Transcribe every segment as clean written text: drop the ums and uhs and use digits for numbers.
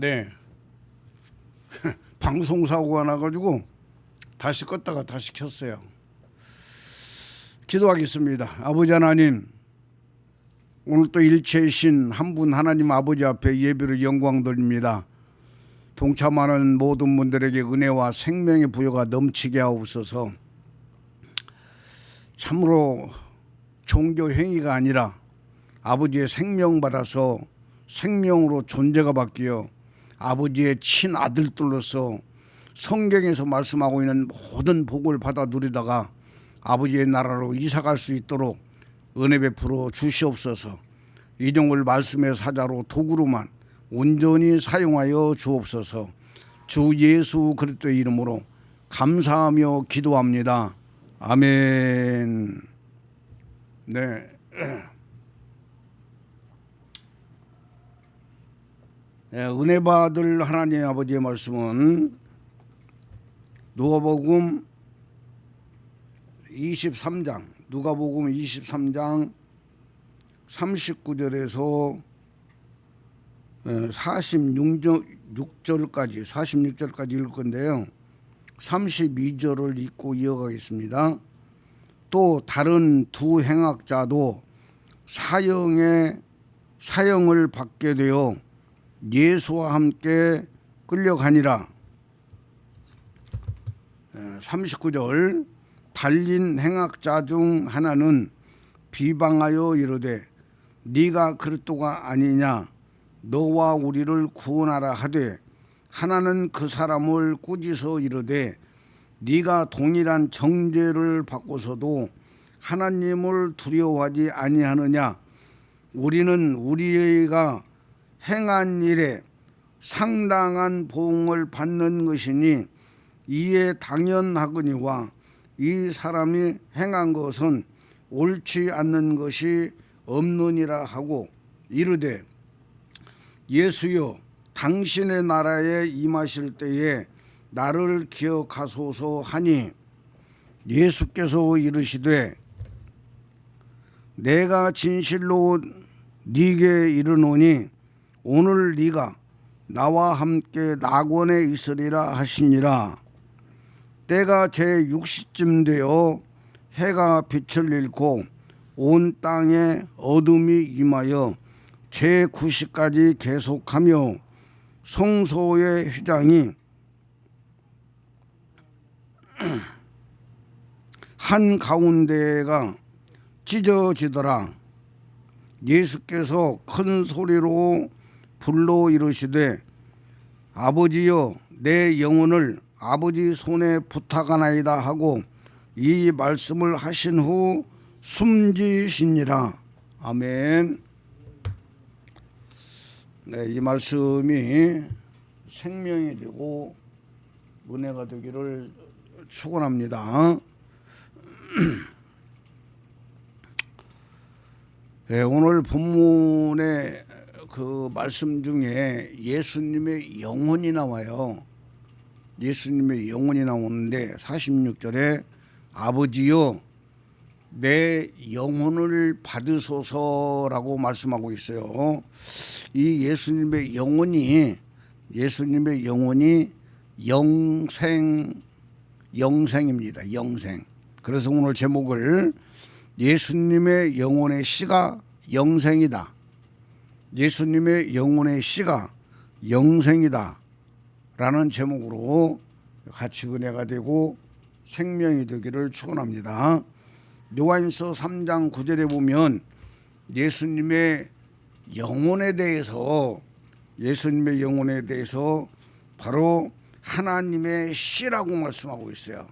네. 방송사고가 나가지고 다시 껐다가 다시 켰어요. 기도하겠습니다. 아버지 하나님, 오늘 또 일체이신 한 분 하나님 아버지 앞에 예배를 영광 돌립니다. 동참하는 모든 분들에게 은혜와 생명의 부여가 넘치게 하옵소서. 참으로 종교 행위가 아니라 아버지의 생명 받아서 생명으로 존재가 바뀌어 아버지의 친아들들로서 성경에서 말씀하고 있는 모든 복을 받아 누리다가 아버지의 나라로 이사갈 수 있도록 은혜 베풀어 주시옵소서. 이종을 말씀의 사자로 도구로만 온전히 사용하여 주옵소서. 주 예수 그리스도의 이름으로 감사하며 기도합니다. 아멘. 네. 은혜 받을 하나님 아버지의 말씀은 누가복음 23장 39절에서 46절까지 읽을 건데요. 32절을 읽고 이어가겠습니다. 또 다른 두 행악자도 사형을 받게 되어 예수와 함께 끌려가니라. 39절 달린 행악자 중 하나는 비방하여 이르되 네가 그리스도가 아니냐 너와 우리를 구원하라 하되 하나는 그 사람을 꾸짖어 이르되 네가 동일한 정죄를 받고서도 하나님을 두려워하지 아니하느냐. 우리는 우리가 행한 일에 상당한 보응을 받는 것이니 이에 당연하거니와 이 사람이 행한 것은 옳지 않는 것이 없느니라 하고 이르되 예수여 당신의 나라에 임하실 때에 나를 기억하소서 하니 예수께서 이르시되 내가 진실로 네게 이르노니 오늘 네가 나와 함께 낙원에 있으리라 하시니라. 때가 제6시쯤 되어 해가 빛을 잃고 온 땅에 어둠이 임하여 제9시까지 계속하며 성소의 휘장이 한 가운데가 찢어지더라. 예수께서 큰 소리로 불러 이르시되 아버지여 내 영혼을 아버지 손에 부탁하나이다 하고 이 말씀을 하신 후 숨지시니라. 아멘. 네, 이 말씀이 생명이 되고 은혜가 되기를 축원합니다. 네, 오늘 본문의 그 말씀 중에 예수님의 영혼이 나와요. 예수님의 영혼이 나오는데 46절에 아버지여 내 영혼을 받으소서라고 말씀하고 있어요. 이 예수님의 영혼이 영생입니다. 영생. 그래서 오늘 제목을 예수님의 영혼의 씨가 영생이다. 예수님의 영혼의 씨가 영생이다 라는 제목으로 같이 은혜가 되고 생명이 되기를 축원합니다. 요한서 3장 9절에 보면 예수님의 영혼에 대해서 바로 하나님의 씨라고 말씀하고 있어요.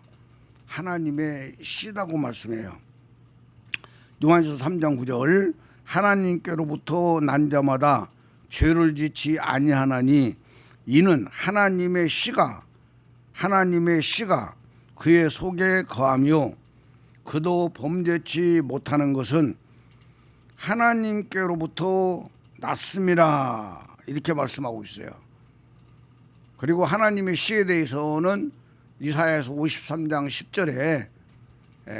하나님의 씨라고 말씀해요. 요한서 3장 9절 하나님께로부터 난 자마다 죄를 짓지 아니하나니 이는 하나님의 씨가 그의 속에 거하며 그도 범죄치 못하는 것은 하나님께로부터 났습니다. 이렇게 말씀하고 있어요. 그리고 하나님의 씨에 대해서는 이사야서 53장 10절에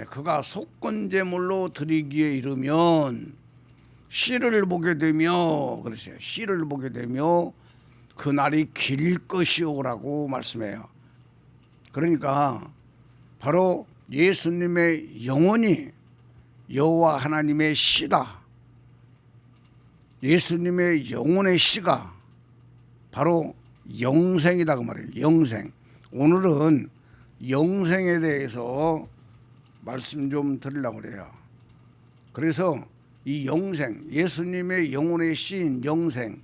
그가 속건제물로 드리기에 이르면 씨를 보게 되며 그랬어요. 씨를 보게 되며 그 날이 길 것이오라고 말씀해요. 그러니까 바로 예수님의 영혼이 여호와 하나님의 씨다. 예수님의 영혼의 씨가 바로 영생이다 그 말이에요. 영생. 오늘은 영생에 대해서 말씀 좀 드리려고 그래요. 그래서 이 영생, 예수님의 영혼의 씨인 영생,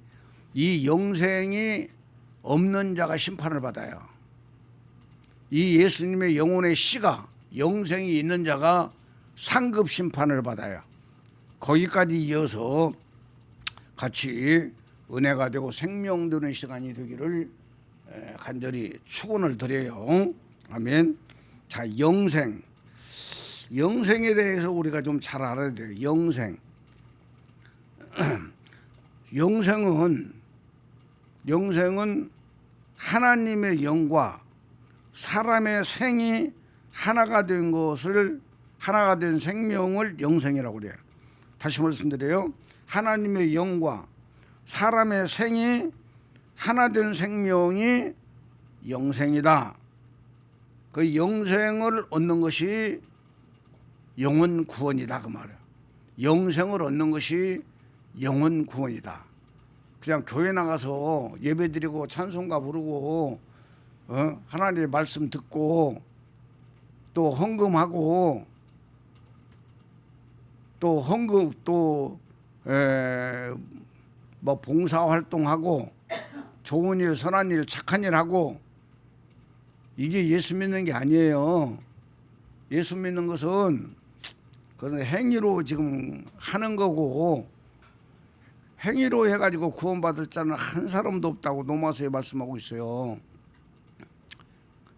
이 영생이 없는 자가 심판을 받아요. 이 예수님의 영혼의 씨가, 영생이 있는 자가 상급 심판을 받아요. 거기까지 이어서 같이 은혜가 되고 생명 되는 시간이 되기를 간절히 축원을 드려요. 아멘. 자, 영생. 영생에 대해서 우리가 좀 잘 알아야 돼요. 영생. 영생은 하나님의 영과 사람의 생이 하나가 된 것을, 하나가 된 생명을 영생이라고 그래요. 다시 말씀드려요. 하나님의 영과 사람의 생이 하나 된 생명이 영생이다. 그 영생을 얻는 것이 영혼 구원이다 그 말이에요. 영생을 얻는 것이 영혼 구원이다. 그냥 교회 나가서 예배드리고 찬송가 부르고 하나님의 말씀 듣고 또 헌금하고 또 헌금 또 뭐 봉사활동하고 좋은 일, 선한 일, 착한 일 하고 이게 예수 믿는 게 아니에요. 예수 믿는 것은 그런 행위로 지금 하는 거고, 행위로 해가지고 구원받을 자는 한 사람도 없다고 로마서에 말씀하고 있어요.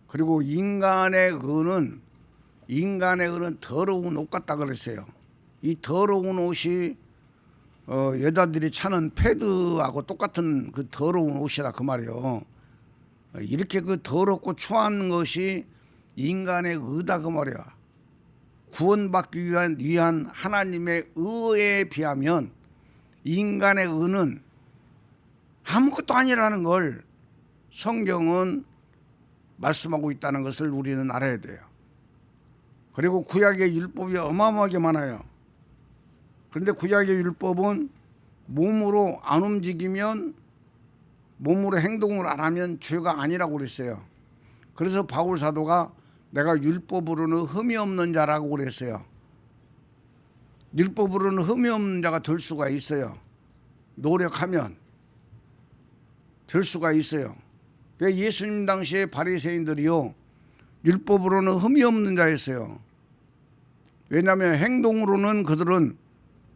그리고 인간의 의는 더러운 옷 같다 그랬어요. 이 더러운 옷이 여자들이 차는 패드하고 똑같은 그 더러운 옷이다 그 말이에요. 이렇게 그 더럽고 추한 것이 인간의 의다 그 말이야. 구원받기 위한 하나님의 의에 비하면 인간의 의는 아무것도 아니라는 걸 성경은 말씀하고 있다는 것을 우리는 알아야 돼요. 그리고 구약의 율법이 어마어마하게 많아요. 그런데 구약의 율법은 몸으로 안 움직이면, 몸으로 행동을 안 하면 죄가 아니라고 그랬어요. 그래서 바울 사도가 내가 율법으로는 흠이 없는 자라고 그랬어요. 율법으로는 흠이 없는 자가 될 수가 있어요. 노력하면 될 수가 있어요. 예수님 당시에 바리새인들이요, 율법으로는 흠이 없는 자였어요. 왜냐하면 행동으로는 그들은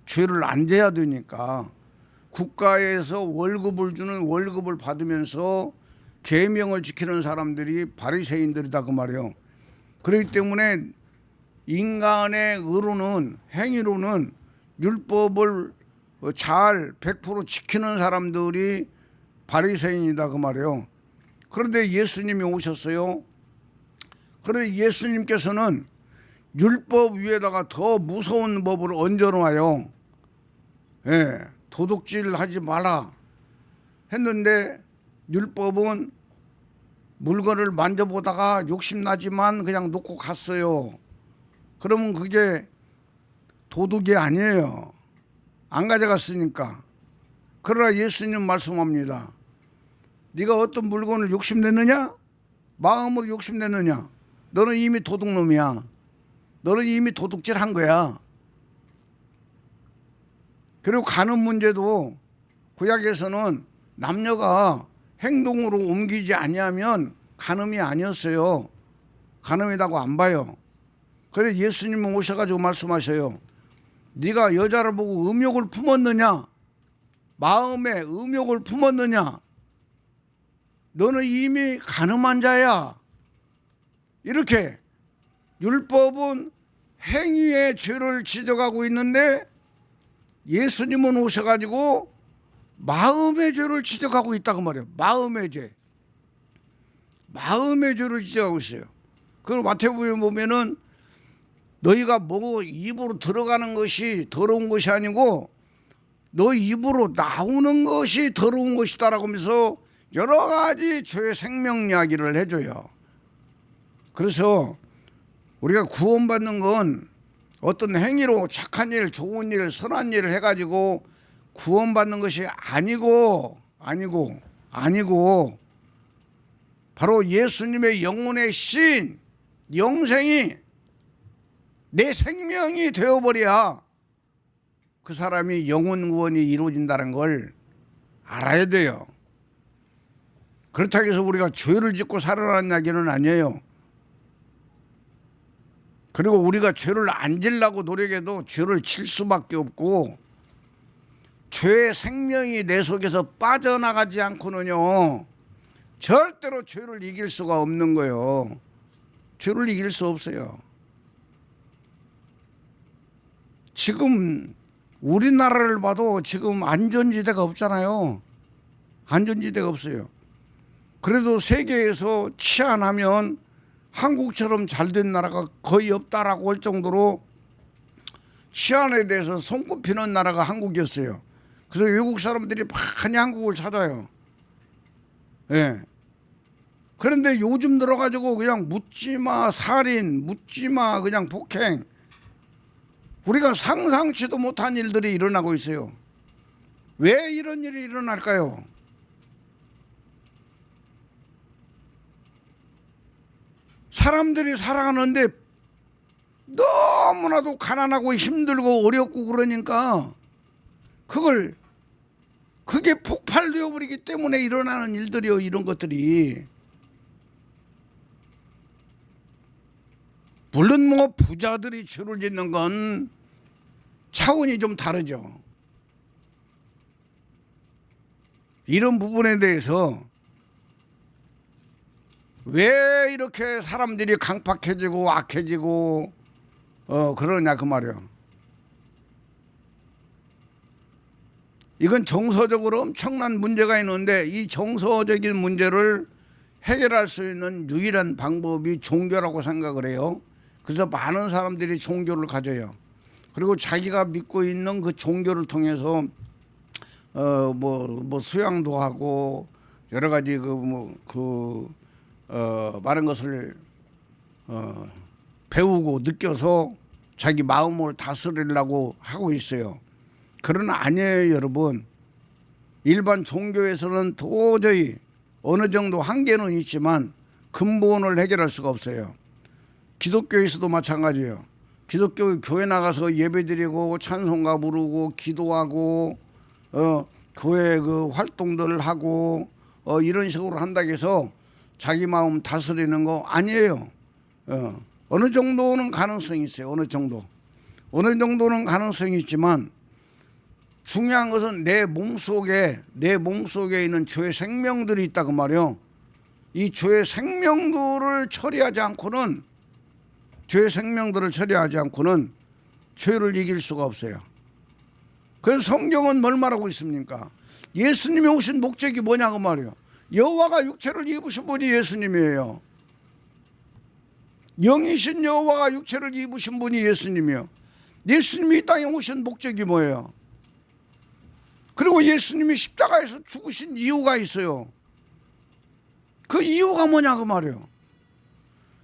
죄를 안 져야 되니까. 국가에서 월급을 주는 월급을 받으면서 계명을 지키는 사람들이 바리새인들이다 그 말이에요. 그렇기 때문에 인간의 의로는, 행위로는 율법을 잘 100% 지키는 사람들이 바리새인이다 그 말이에요. 그런데 예수님이 오셨어요. 그런데 예수님께서는 율법 위에다가 더 무서운 법을 얹어놓아요. 도둑질 하지 마라 했는데, 율법은 물건을 만져보다가 욕심나지만 그냥 놓고 갔어요. 그러면 그게 도둑이 아니에요. 안 가져갔으니까. 그러나 예수님 말씀합니다. 네가 어떤 물건을 욕심냈느냐? 마음으로 욕심냈느냐? 너는 이미 도둑놈이야. 너는 이미 도둑질한 거야. 그리고 가는 문제도 구약에서는 남녀가 행동으로 옮기지 아니하면 간음이 아니었어요. 간음이라고 안 봐요. 그래서 예수님은 오셔가지고 말씀하셔요. 네가 여자를 보고 음욕을 품었느냐? 마음에 음욕을 품었느냐? 너는 이미 간음한 자야. 이렇게 율법은 행위의 죄를 지적하고 있는데, 예수님은 오셔가지고 마음의 죄를 지적하고 있다고 말이에요. 마음의 죄. 마음의 죄를 지적하고 있어요. 그리고 마태복음에 보면은 너희가 뭐 입으로 들어가는 것이 더러운 것이 아니고 너 입으로 나오는 것이 더러운 것이다라고 하면서 여러 가지 죄의 생명 이야기를 해줘요. 그래서 우리가 구원받는 건 어떤 행위로 착한 일, 좋은 일, 선한 일을 해가지고 구원받는 것이 아니고 바로 예수님의 영혼의 신, 영생이 내 생명이 되어버려야 그 사람이 영혼 구원이 이루어진다는 걸 알아야 돼요. 그렇다고 해서 우리가 죄를 짓고 살아라는 이야기는 아니에요. 그리고 우리가 죄를 안 지려고 노력해도 죄를 칠 수밖에 없고, 죄의 생명이 내 속에서 빠져나가지 않고는요 절대로 죄를 이길 수가 없는 거예요. 죄를 이길 수 없어요. 지금 우리나라를 봐도 지금 안전지대가 없잖아요. 안전지대가 없어요. 그래도 세계에서 치안하면 한국처럼 잘된 나라가 거의 없다라고 할 정도로 치안에 대해서 손꼽히는 나라가 한국이었어요. 그래서 외국 사람들이 많이 한국을 찾아요. 예. 그런데 요즘 들어가지고 그냥 묻지마 살인, 묻지마 그냥 폭행, 우리가 상상치도 못한 일들이 일어나고 있어요. 왜 이런 일이 일어날까요? 사람들이 살아가는데 너무나도 가난하고 힘들고 어렵고 그러니까 그게 폭발되어 버리기 때문에 일어나는 일들이요. 이런 것들이 물론 뭐 부자들이 죄를 짓는 건 차원이 좀 다르죠. 이런 부분에 대해서 왜 이렇게 사람들이 강팍해지고 악해지고 그러냐 그 말이에요. 이건 정서적으로 엄청난 문제가 있는데 이 정서적인 문제를 해결할 수 있는 유일한 방법이 종교라고 생각을 해요. 그래서 많은 사람들이 종교를 가져요. 그리고 자기가 믿고 있는 그 종교를 통해서 뭐 수양도 하고 여러 가지 많은 것을 배우고 느껴서 자기 마음을 다스리려고 하고 있어요. 그러나 아니에요, 여러분. 일반 종교에서는 도저히 어느 정도 한계는 있지만 근본을 해결할 수가 없어요. 기독교에서도 마찬가지예요. 기독교 교회 나가서 예배드리고 찬송가 부르고 기도하고 교회 그 활동들을 하고 이런 식으로 한다고 해서 자기 마음 다스리는 거 아니에요. 어느 정도는 가능성이 있어요. 어느 정도는 가능성이 있지만 중요한 것은 내 몸속에 있는 죄의 생명들이 있다고 말이에요. 이 죄의 생명들을 처리하지 않고는 죄를 이길 수가 없어요. 그래서 성경은 뭘 말하고 있습니까? 예수님이 오신 목적이 뭐냐고 말이에요. 여호와가 육체를 입으신 분이 예수님이에요. 영이신 여호와가 육체를 입으신 분이 예수님이에요. 예수님이 이 땅에 오신 목적이 뭐예요? 그리고 예수님이 십자가에서 죽으신 이유가 있어요. 그 이유가 뭐냐고 말이에요.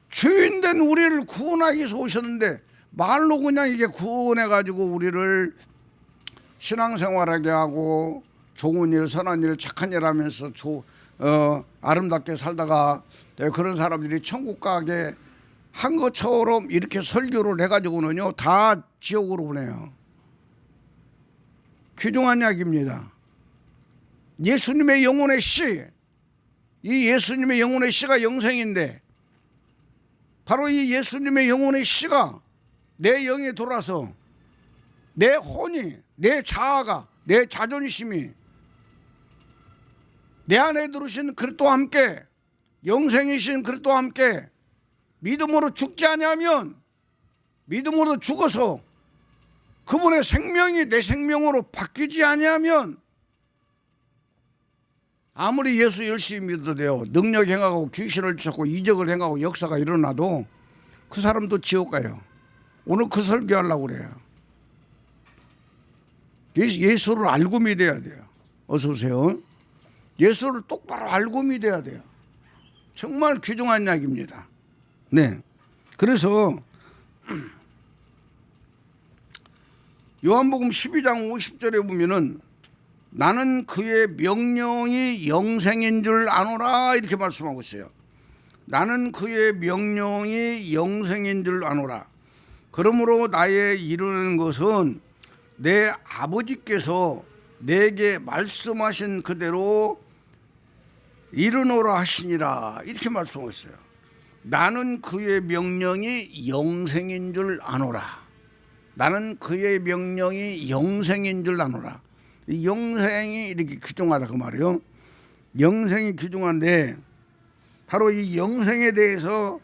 죄인된 우리를 구원하기 위해서 오셨는데 말로 그냥 이게 구원해가지고 우리를 신앙생활하게 하고 좋은 일, 선한 일, 착한 일 하면서 아름답게 살다가 그런 사람들이 천국 가게 한 것처럼 이렇게 설교를 해가지고는요 다 지옥으로 보내요. 귀중한 이야기입니다. 예수님의 영혼의 씨, 이 예수님의 영혼의 씨가 영생인데 바로 이 예수님의 영혼의 씨가 내 영에 돌아서 내 혼이, 내 자아가, 내 자존심이 내 안에 들으신 그리스도와 함께 영생이신 그리스도와 함께 믿음으로 죽지 아니하면, 믿음으로 죽어서 그분의 생명이 내 생명으로 바뀌지 아니하면 아무리 예수 열심히 믿어도 돼요. 능력 행하고 귀신을 쫓고 이적을 행하고 역사가 일어나도 그 사람도 지옥 가요. 오늘 그 설교하려고 그래요. 예수를 알고 믿어야 돼요. 어서 오세요. 예수를 똑바로 알고 믿어야 돼요. 정말 귀중한 이야기입니다. 네. 그래서 요한복음 12장 50절에 보면은 나는 그의 명령이 영생인 줄 아노라 이렇게 말씀하고 있어요. 나는 그의 명령이 영생인 줄 아노라. 그러므로 나의 이루는 것은 내 아버지께서 내게 말씀하신 그대로 이르노라 하시니라 이렇게 말씀하고 있어요. 나는 그의 명령이 영생인 줄 아노라. 나는 그의 명령이 영생인 줄 아노라. 이 영생이 이렇게 귀중하다 그 말이에요. 영생이 귀중한데 바로 이 영생에 대해서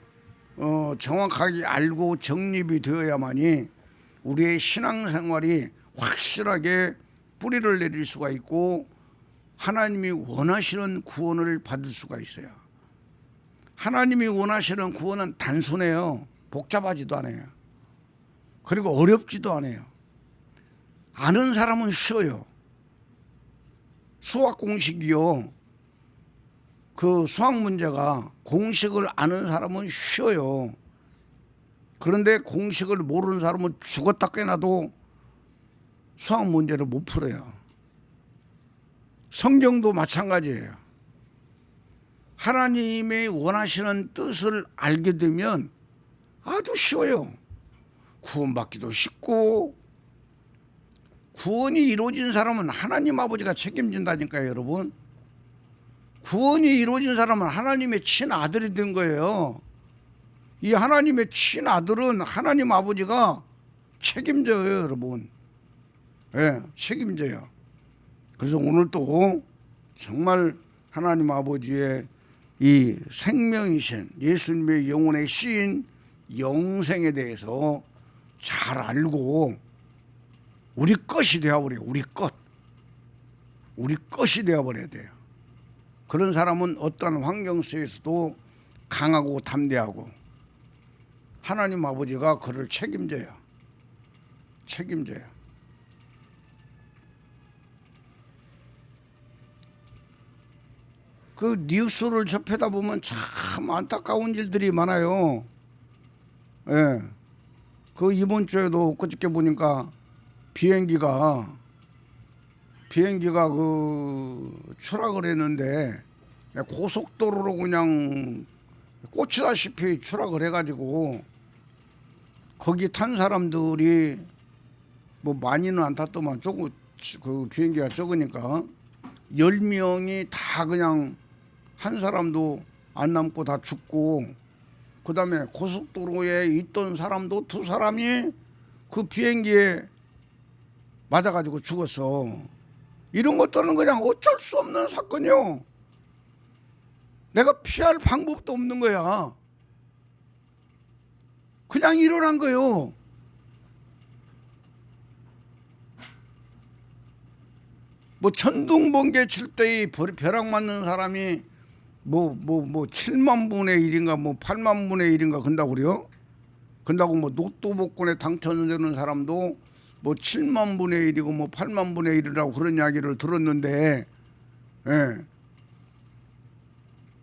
정확하게 알고 정립이 되어야만이 우리의 신앙생활이 확실하게 뿌리를 내릴 수가 있고 하나님이 원하시는 구원을 받을 수가 있어요. 하나님이 원하시는 구원은 단순해요. 복잡하지도 않아요. 그리고 어렵지도 않아요. 아는 사람은 쉬워요. 수학 공식이요. 그 수학 문제가 공식을 아는 사람은 쉬워요. 그런데 공식을 모르는 사람은 죽었다 깨나도 수학 문제를 못 풀어요. 성경도 마찬가지예요. 하나님의 원하시는 뜻을 알게 되면 아주 쉬워요. 구원받기도 쉽고 구원이 이루어진 사람은 하나님 아버지가 책임진다니까요, 여러분. 구원이 이루어진 사람은 하나님의 친아들이 된 거예요. 이 하나님의 친아들은 하나님 아버지가 책임져요, 여러분. 예, 책임져요. 그래서 오늘 또 정말 하나님 아버지의 이 생명이신 예수님의 영혼의 씨인 영생에 대해서 잘 알고 우리 것이 되어버려요. 우리 것이 되어버려야 돼요. 그런 사람은 어떠한 환경 속에서도 강하고 담대하고 하나님 아버지가 그를 책임져요. 그 뉴스를 접하다 보면 참 안타까운 일들이 많아요. 예. 그 이번 주에도 그저께 보니까 비행기가 그 추락을 했는데 고속도로로 그냥 꽂히다시피 추락을 해가지고 거기 탄 사람들이 뭐 많이는 안 탔더만 조금 그 비행기가 적으니까 10명이 다 그냥 한 사람도 안 남고 다 죽고 그 다음에 고속도로에 있던 사람도 2사람이 그 비행기에 맞아가지고 죽었어. 이런 것들은 그냥 어쩔 수 없는 사건이요. 내가 피할 방법도 없는 거야. 그냥 일어난 거요. 뭐 천둥번개 칠 때의 벼락 맞는 사람이 뭐 7만 분의 1인가 뭐 8만 분의 1인가 건다고 그래요? 건다고 뭐 로또 복권에 당첨되는 사람도 뭐 7만 분의 1이고 뭐 8만 분의 1이라고 그런 이야기를 들었는데, 예.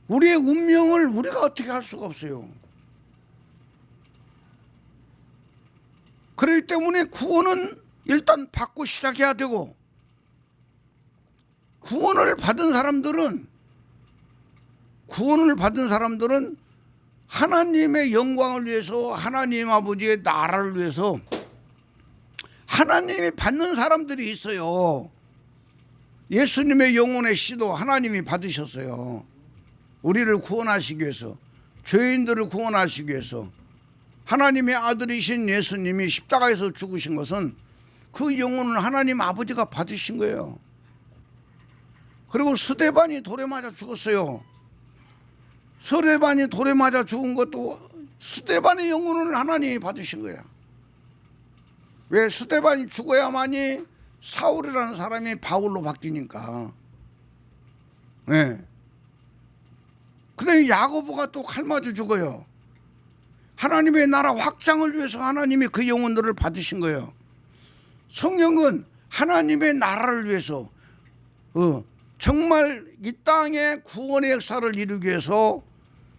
우리의 운명을 우리가 어떻게 할 수가 없어요. 그렇기 때문에 구원은 일단 받고 시작해야 되고, 구원을 받은 사람들은 하나님의 영광을 위해서, 하나님 아버지의 나라를 위해서 하나님이 받는 사람들이 있어요. 예수님의 영혼의 씨도 하나님이 받으셨어요. 우리를 구원하시기 위해서, 죄인들을 구원하시기 위해서 하나님의 아들이신 예수님이 십자가에서 죽으신 것은 그 영혼을 하나님 아버지가 받으신 거예요. 그리고 스데반이 돌에 맞아 죽었어요. 스데반이 돌에 맞아 죽은 것도 스데반의 영혼을 하나님이 받으신 거야. 왜? 스데반이 죽어야만이 사울이라는 사람이 바울로 바뀌니까. 네. 그다음에 야고보가 또 칼 맞아 죽어요. 하나님의 나라 확장을 위해서 하나님이 그 영혼들을 받으신 거예요. 성령은 하나님의 나라를 위해서 정말 이 땅에 구원의 역사를 이루기 위해서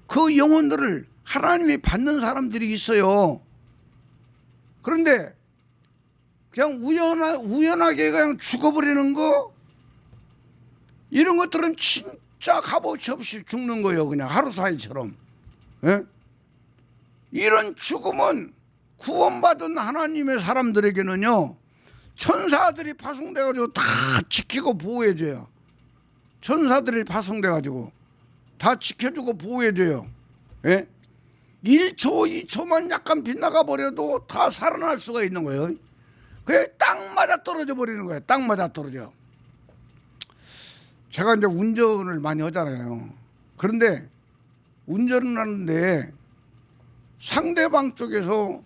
그 영혼들을 하나님이 받는 사람들이 있어요. 그런데 그냥 우연하게 그냥 죽어버리는 거, 이런 것들은 진짜 값어치 없이 죽는 거예요. 그냥 하루사이처럼. 예? 이런 죽음은 구원받은 하나님의 사람들에게는요, 천사들이 파송돼가지고 다 지키고 보호해줘요. 천사들이 파송돼가지고 다 지켜주고 보호해줘요. 예? 1초, 2초만 약간 빗나가 버려도 다 살아날 수가 있는 거예요. 그게 딱 맞아 떨어져 버리는 거예요. 딱 맞아 떨어져. 제가 이제 운전을 많이 하잖아요. 그런데 운전을 하는데 상대방 쪽에서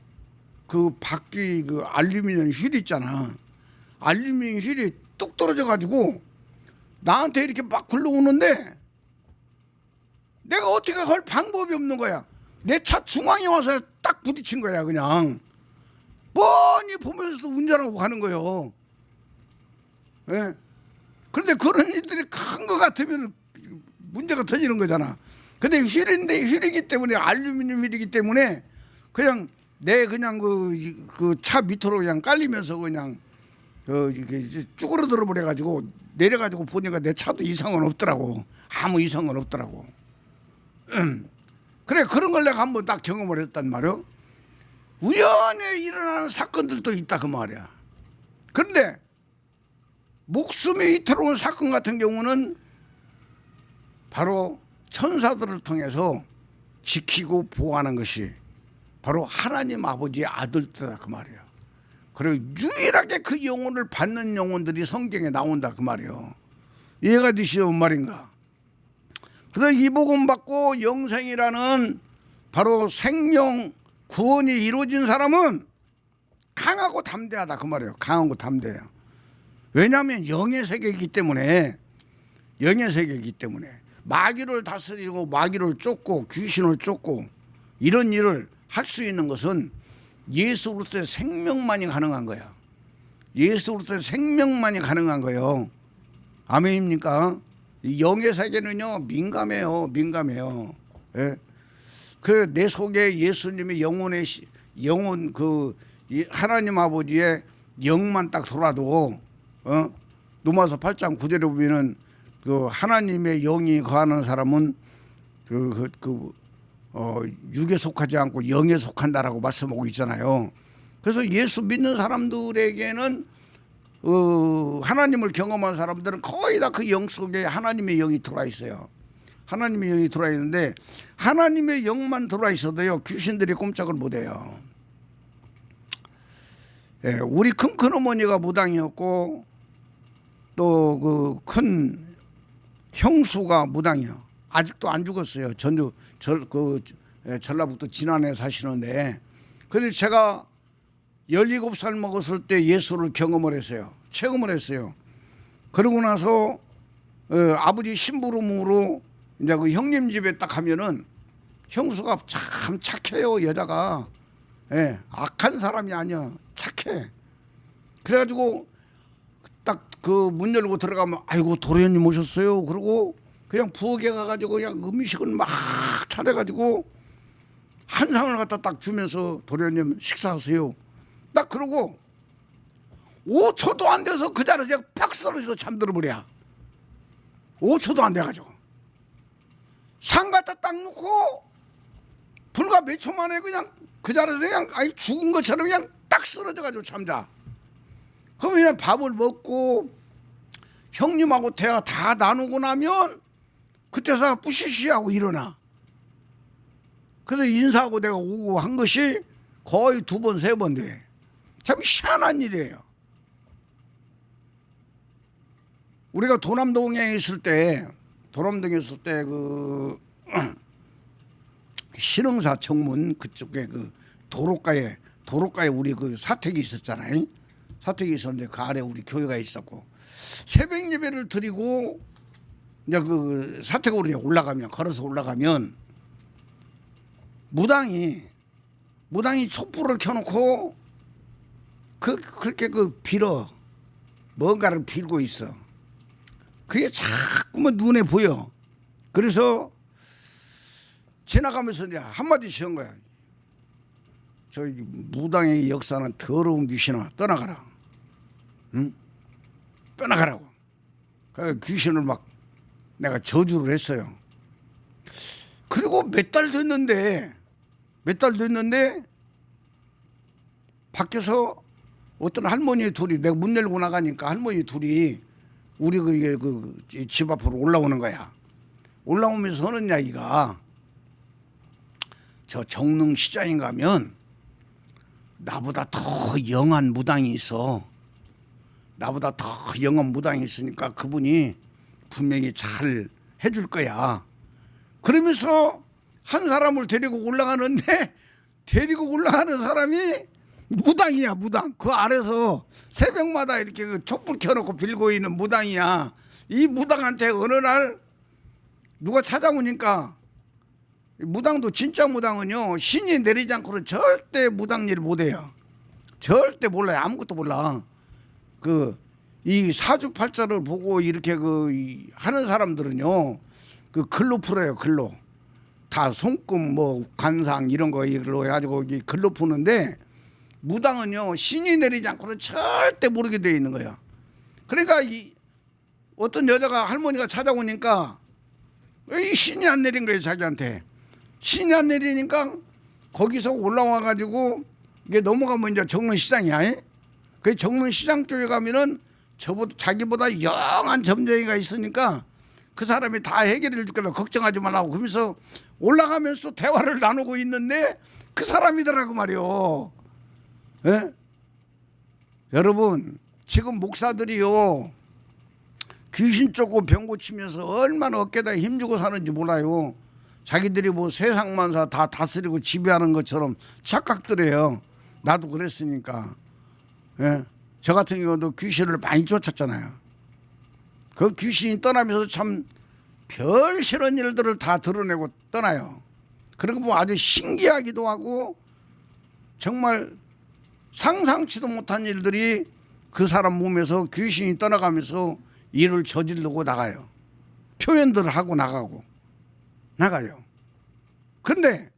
그 바퀴 그 알루미늄 휠 있잖아. 알루미늄 휠이 뚝 떨어져 가지고 나한테 이렇게 막 굴러오는데 내가 어떻게 할 방법이 없는 거야. 내 차 중앙에 와서 딱 부딪힌 거야. 그냥 뻔히 보면서도 운전하고 가는 거예요. 예. 그런데 그런 일들이 큰 거 같으면 문제가 터지는 거잖아. 근데 휠이기 때문에, 알루미늄 휠이기 때문에 그냥 내 그냥 그 차 밑으로 그냥 깔리면서 그냥 쭈그러들어 버려 가지고 내려가지고 보니까 내 차도 이상은 없더라고. 아무 이상은 없더라고. 그래, 그런 걸 내가 한번 딱 경험을 했단 말이야. 우연히 일어나는 사건들도 있다 그 말이야. 그런데 목숨이 위태로운 사건 같은 경우는 바로 천사들을 통해서 지키고 보호하는 것이 바로 하나님 아버지의 아들들이다 그 말이에요. 그리고 유일하게 그 영혼을 받는 영혼들이 성경에 나온다 그 말이에요. 이해가 되시오 말인가? 그래서 이 복음 받고 영생이라는 바로 생명 구원이 이루어진 사람은 강하고 담대하다 그 말이에요. 강하고 담대해요. 왜냐하면 영의 세계이기 때문에, 영의 세계이기 때문에 마귀를 다스리고 마귀를 쫓고 귀신을 쫓고 이런 일을 할 수 있는 것은 예수 그리스도의 생명만이 가능한 거야. 예수 그리스도의 생명만이 가능한 거예요. 아멘입니까? 이 영의 세계는요 민감해요. 민감해요. 예? 그 내 속에 예수님의 영혼 그 하나님 아버지의 영만 딱 돌아도 로마서 8장 9절에 보면은 그 하나님의 영이 거하는 사람은 육에 속하지 않고 영에 속한다라고 말씀하고 있잖아요. 그래서 예수 믿는 사람들에게는 하나님을 경험한 사람들은 거의 다 그 영 속에 하나님의 영이 들어와 있어요. 하나님의 영이 들어와 있는데 하나님의 영만 들어와 있어도요 귀신들이 꼼짝을 못해요. 예, 우리 큰 어머니가 무당이었고 또 그 큰 형수가 무당이요. 아직도 안 죽었어요. 전라북도 진안에 사시는데, 그래서 제가 17살 먹었을 때 예수를 경험을 했어요. 체험을 했어요. 그러고 나서 아버지 심부름으로 이제 그 형님 집에 딱 가면은 형수가 참 착해요. 여자가. 예, 악한 사람이 아니야. 착해. 그래가지고 딱 그 문 열고 들어가면 아이고 도련님 오셨어요. 그러고 그냥 부엌에 가가지고 그냥 음식을 막 차려가지고 한 상을 갖다 딱 주면서 도련님 식사하세요. 딱 그러고 5초도 안 돼서 그 자리에서 그냥 팍 쓰러져서 잠들어 버려. 5초도 안 돼가지고 상 갖다 딱 놓고 불과 몇 초 만에 그냥 그 자리에서 그냥 아니 죽은 것처럼 그냥 딱 쓰러져가지고 잠자. 그러면 그냥 밥을 먹고 형님하고 대화 다 나누고 나면 그때서 뿌시시하고 일어나. 그래서 인사하고 내가 오고 한 것이 거의 2번, 3번 돼. 참 희한한 일이에요. 우리가 도남동에 있을 때 그 신흥사 정문 그쪽에 그 도로가에 우리 그 사택이 있었잖아요. 사택이 있었는데 그 아래 우리 교회가 있었고 새벽 예배를 드리고 이제 그 사택으로 올라가면 걸어서 올라가면 무당이 촛불을 켜놓고 그렇게 그 빌어 뭔가를 빌고 있어. 그게 자꾸만 눈에 보여. 그래서 지나가면서 이제 한마디씩 한 거야. 저기 무당의 역사는 더러운 귀신아 떠나가라. 응? 떠나가라고. 그 귀신을 막 내가 저주를 했어요. 그리고 몇 달 됐는데 밖에서 어떤 할머니 둘이, 내가 문 열고 나가니까 할머니 둘이 우리 그 집 앞으로 올라오는 거야. 올라오면서 하는 이야기가, 저 정릉시장에 가면 나보다 더 영한 무당이 있어. 나보다 더 영한 무당이 있으니까 그분이 분명히 잘 해줄 거야. 그러면서 한 사람을 데리고 올라가는데, 데리고 올라가는 사람이 무당이야, 무당. 그 아래서 새벽마다 이렇게 그 촛불 켜놓고 빌고 있는 무당이야. 이 무당한테 어느 날 누가 찾아오니까, 무당도 진짜 무당은요, 신이 내리지 않고는 절대 무당 일 못해요. 절대 몰라요. 아무것도 몰라. 이 사주팔자를 보고 이렇게 하는 사람들은요, 글로 풀어요. 글로 다 손금 뭐 관상 이런 거 이걸로 해가지고 글로 푸는데, 무당은요 신이 내리지 않고는 절대 모르게 돼 있는 거예요. 그러니까 어떤 여자가, 할머니가 찾아오니까 이 신이 안 내린 거예요. 자기한테 신이 안 내리니까 거기서 올라와 가지고 이게 넘어가면 이제 정릉시장이야. 그 정릉시장 쪽에 가면은 자기보다 영한 점쟁이가 있으니까 그 사람이 다 해결해 줄 거라 걱정하지 말라고, 그러면서 올라가면서 대화를 나누고 있는데 그 사람이더라고 말이요. 예? 여러분, 지금 목사들이요 귀신 쫓고 병 고치면서 얼마나 어깨다 힘주고 사는지 몰라요. 자기들이 뭐 세상만사 다 다스리고 지배하는 것처럼 착각들해요. 나도 그랬으니까. 예? 저 같은 경우도 귀신을 많이 쫓았잖아요. 그 귀신이 떠나면서 참 별 싫은 일들을 다 드러내고 떠나요. 그리고 뭐 아주 신기하기도 하고 정말 상상치도 못한 일들이 그 사람 몸에서 귀신이 떠나가면서 일을 저지르고 나가요. 표현들을 하고 나가요. 그런데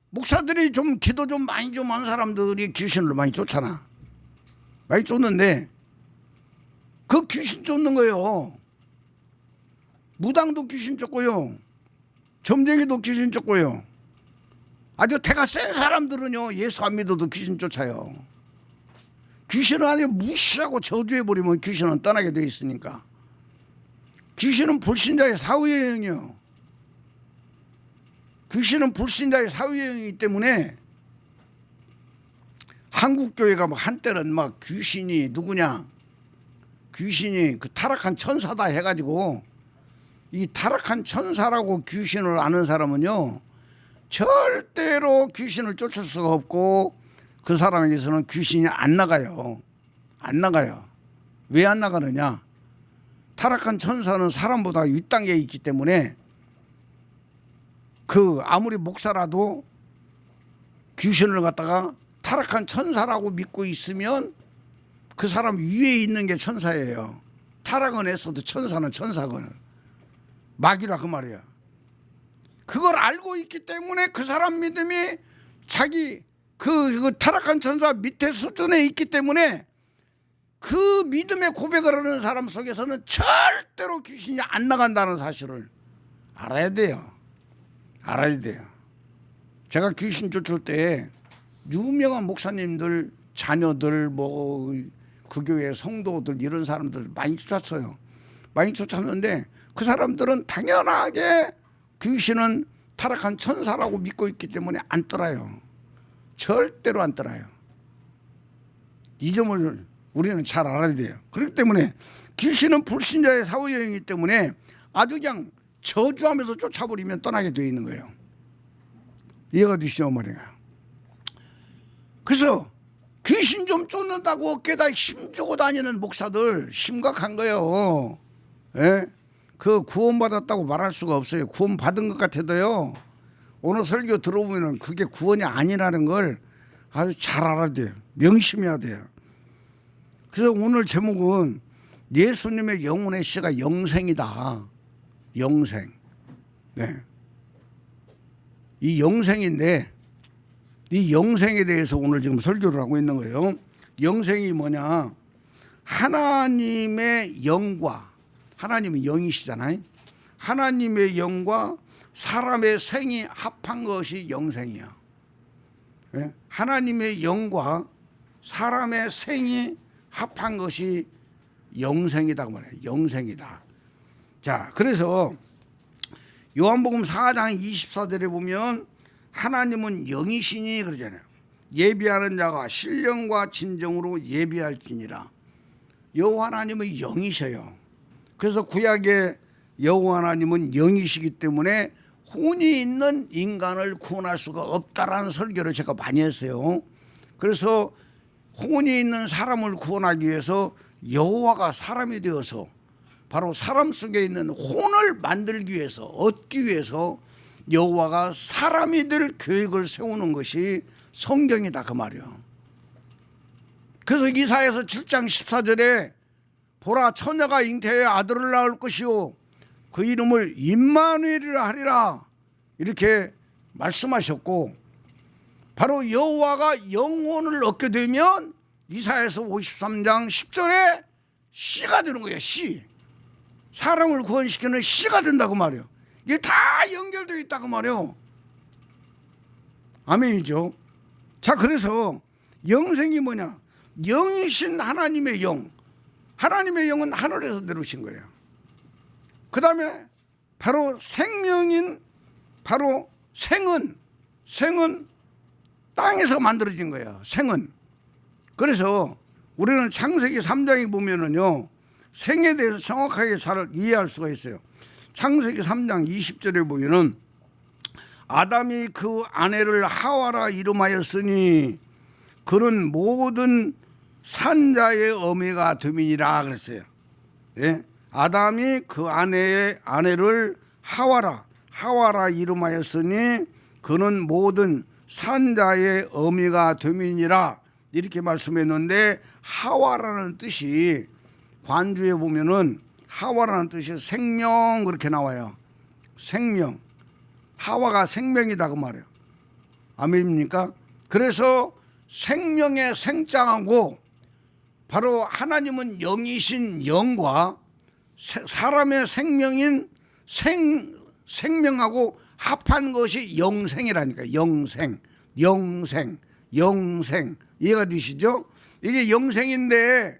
목사들이 좀 기도 좀 많이 좀 한 사람들이 귀신을 많이 쫓잖아. 많이 쫓는데 그 귀신 쫓는 거예요. 무당도 귀신 쫓고요, 점쟁이도 귀신 쫓고요. 아주 대가 센 사람들은요 예수 안 믿어도 귀신 쫓아요. 귀신은 아니 무시하고 저주해버리면 귀신은 떠나게 돼 있으니까. 귀신은 불신자의 사후여행이요. 귀신은 불신자의 사후여행이기 때문에 한국교회가 막 한때는 막 귀신이 누구냐, 귀신이 그 타락한 천사다 해가지고, 이 타락한 천사라고 귀신을 아는 사람은요 절대로 귀신을 쫓을 수가 없고 그 사람에게서는 귀신이 안 나가요. 왜 안 나가느냐? 타락한 천사는 사람보다 윗단계에 있기 때문에 아무리 목사라도 귀신을 갖다가 타락한 천사라고 믿고 있으면 그 사람 위에 있는 게 천사예요. 타락은 했어도 천사는 천사거든. 마귀라 그 말이야. 그걸 알고 있기 때문에 그 사람 믿음이 자기 그 타락한 천사 밑에 수준에 있기 때문에 그 믿음의 고백을 하는 사람 속에서는 절대로 귀신이 안 나간다는 사실을 알아야 돼요. 제가 귀신 쫓을 때 유명한 목사님들 자녀들 뭐 그 교회 성도들 이런 사람들 많이 쫓았어요. 많이 쫓았는데 그 사람들은 당연하게 귀신은 타락한 천사라고 믿고 있기 때문에 안 떠나요. 절대로 안 떠나요. 이 점을 우리는 잘 알아야 돼요. 그렇기 때문에 귀신은 불신자의 사후여행이기 때문에 아주 그냥 저주하면서 쫓아버리면 떠나게 되어 있는 거예요. 이해가 되시죠 말이야. 그래서 귀신 좀 쫓는다고 어깨에다 힘주고 다니는 목사들 심각한 거예요. 예? 그 구원받았다고 말할 수가 없어요. 구원받은 것 같아도요 오늘 설교 들어보면 그게 구원이 아니라는 걸 아주 잘 알아야 돼요. 명심해야 돼요. 그래서 오늘 제목은 예수님의 영혼의 씨가 영생이다. 영생. 네. 이 영생인데 이 영생에 대해서 오늘 지금 설교를 하고 있는 거예요. 영생이 뭐냐? 하나님의 영과, 하나님은 영이시잖아요. 하나님의 영과 사람의 생이 합한 것이 영생이야. 네? 하나님의 영과 사람의 생이 합한 것이 영생이다 그 말이에요. 영생이다. 자, 그래서 요한복음 4장 24절에 보면 하나님은 영이시니 그러잖아요. 예비하는 자가 신령과 진정으로 예비할지니라. 여호와 하나님은 영이셔요. 그래서 구약의 여호와 하나님은 영이시기 때문에 혼이 있는 인간을 구원할 수가 없다라는 설교를 제가 많이 했어요. 그래서 혼이 있는 사람을 구원하기 위해서 여호와가 사람이 되어서 바로 사람 속에 있는 혼을 만들기 위해서, 얻기 위해서 여호와가 사람이 될 계획을 세우는 것이 성경이다 그 말이요. 그래서 이사야서 7장 14절에 보라 처녀가 잉태해 아들을 낳을 것이요 그 이름을 임마누엘이라 하리라 이렇게 말씀하셨고, 바로 여호와가 영혼을 얻게 되면 이사야서 53장 10절에 씨가 되는 거예요. 씨. 사람을 구원시키는 씨가 된다고 말이에요. 이게 다 연결되어 있다고 말이에요. 아멘이죠. 자, 그래서 영생이 뭐냐? 영이신 하나님의 영. 하나님의 영은 하늘에서 내려오신 거예요. 그 다음에 바로 생명인 바로 생은 땅에서 만들어진 거예요. 생은. 그래서 우리는 창세기 3장에 보면은요, 생에 대해서 정확하게 잘 이해할 수가 있어요. 창세기 3장 20절에 보면은 아담이 그 아내를 하와라 이름하였으니 그는 모든 산자의 어미가 됨이니라 그랬어요. 예? 아담이 그 아내를 하와라 이름하였으니 그는 모든 산자의 어미가 됨이니라 이렇게 말씀했는데, 하와라는 뜻이 관주에 보면은 하와라는 뜻이 생명 그렇게 나와요. 생명. 하와가 생명이다 그 말이에요. 아멘입니까? 그래서 생명의 생장하고 바로 하나님은 영이신 영과 사람의 생명인 생명하고 합한 것이 영생이라니까. 영생 이해가 되시죠? 이게 영생인데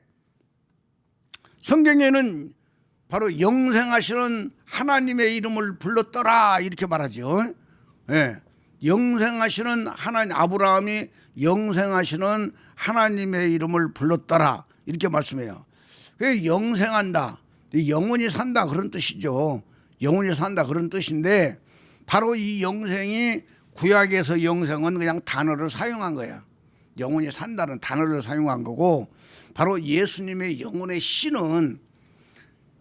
성경에는 바로 영생하시는 하나님의 이름을 불렀더라 이렇게 말하죠. 예. 영생하시는 하나님, 아브라함이 영생하시는 하나님의 이름을 불렀더라 이렇게 말씀해요. 그게 영생한다, 영원히 산다 그런 뜻이죠. 영원히 산다 그런 뜻인데, 바로 이 영생이 구약에서 영생은 그냥 단어를 사용한 거야. 영원히 산다는 단어를 사용한 거고, 바로 예수님의 영혼의 씨는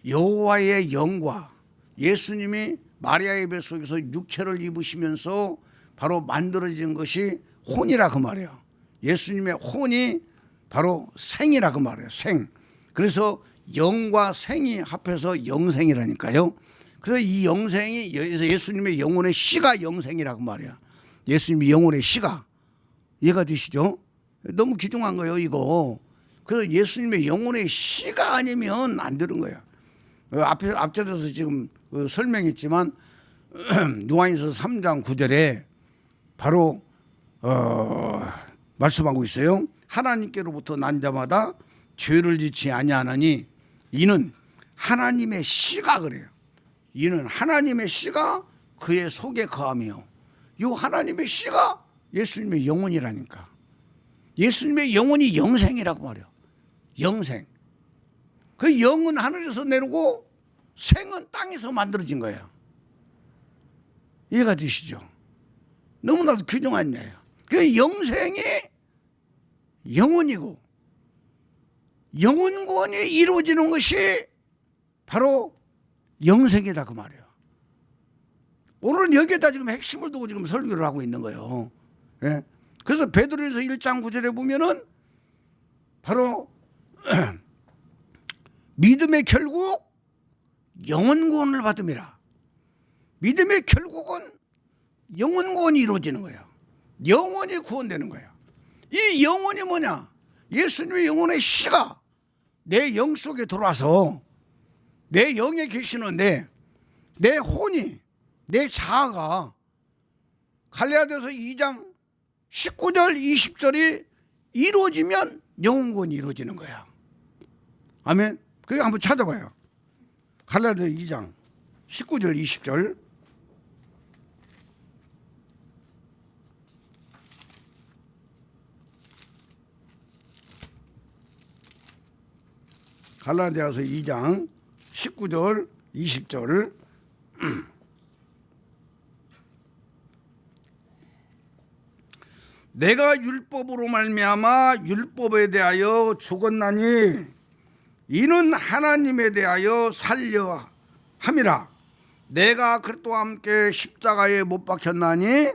여호와의 영과 예수님이 마리아의 뱃속에서 육체를 입으시면서 바로 만들어진 것이 혼이라 그 말이에요. 예수님의 혼이 바로 생이라 그 말이에요. 생. 그래서 영과 생이 합해서 영생이라니까요. 그래서 이 영생이 예수님의 영혼의 씨가 영생이라고 말이야. 예수님의 영혼의 씨가. 이해가 되시죠? 너무 귀중한 거예요 이거. 그래서 예수님의 영혼의 씨가 아니면 안 되는 거야. 앞절에서 지금 설명했지만 요한일서 3장 9절에 바로 말씀하고 있어요. 하나님께로부터 난 자마다 죄를 짓지 아니하나니 이는 하나님의 씨가 그래요. 이는 하나님의 씨가 그의 속에 거하며, 이 하나님의 씨가 예수님의 영혼이라니까. 예수님의 영혼이 영생이라고 말이에요. 영생. 그 영은 하늘에서 내려오고 생은 땅에서 만들어진 거예요. 이해가 되시죠? 너무나도 귀중한 예예요. 그 영생이 영혼이고 영혼 구원이 이루어지는 것이 바로 영생이다 그 말이에요. 오늘 여기에다 지금 핵심을 두고 지금 설교를 하고 있는 거예요. 예? 그래서 베드로전서 1장 9절에 보면은 바로 믿음의 결국 영원 구원을 받음이라. 믿음의 결국은 영원 구원이 이루어지는 거예요. 영원히 구원되는 거예요. 이 영원이 뭐냐? 예수님의 영혼의 씨가 내 영 속에 들어와서 내 영에 계시는데 내 혼이, 내 자아가 갈라디아서 2장 19절 20절이 이루어지면 영원구원이 이루어지는 거야. 아멘. 그거 한번 찾아봐요. 갈라디아 2장 19절 20절. 갈라디아서 2장 19절 20절. 내가 율법으로 말미암아 율법에 대하여 죽었나니 이는 하나님에 대하여 살려 함이라. 내가 그리스도와 함께 십자가에 못 박혔나니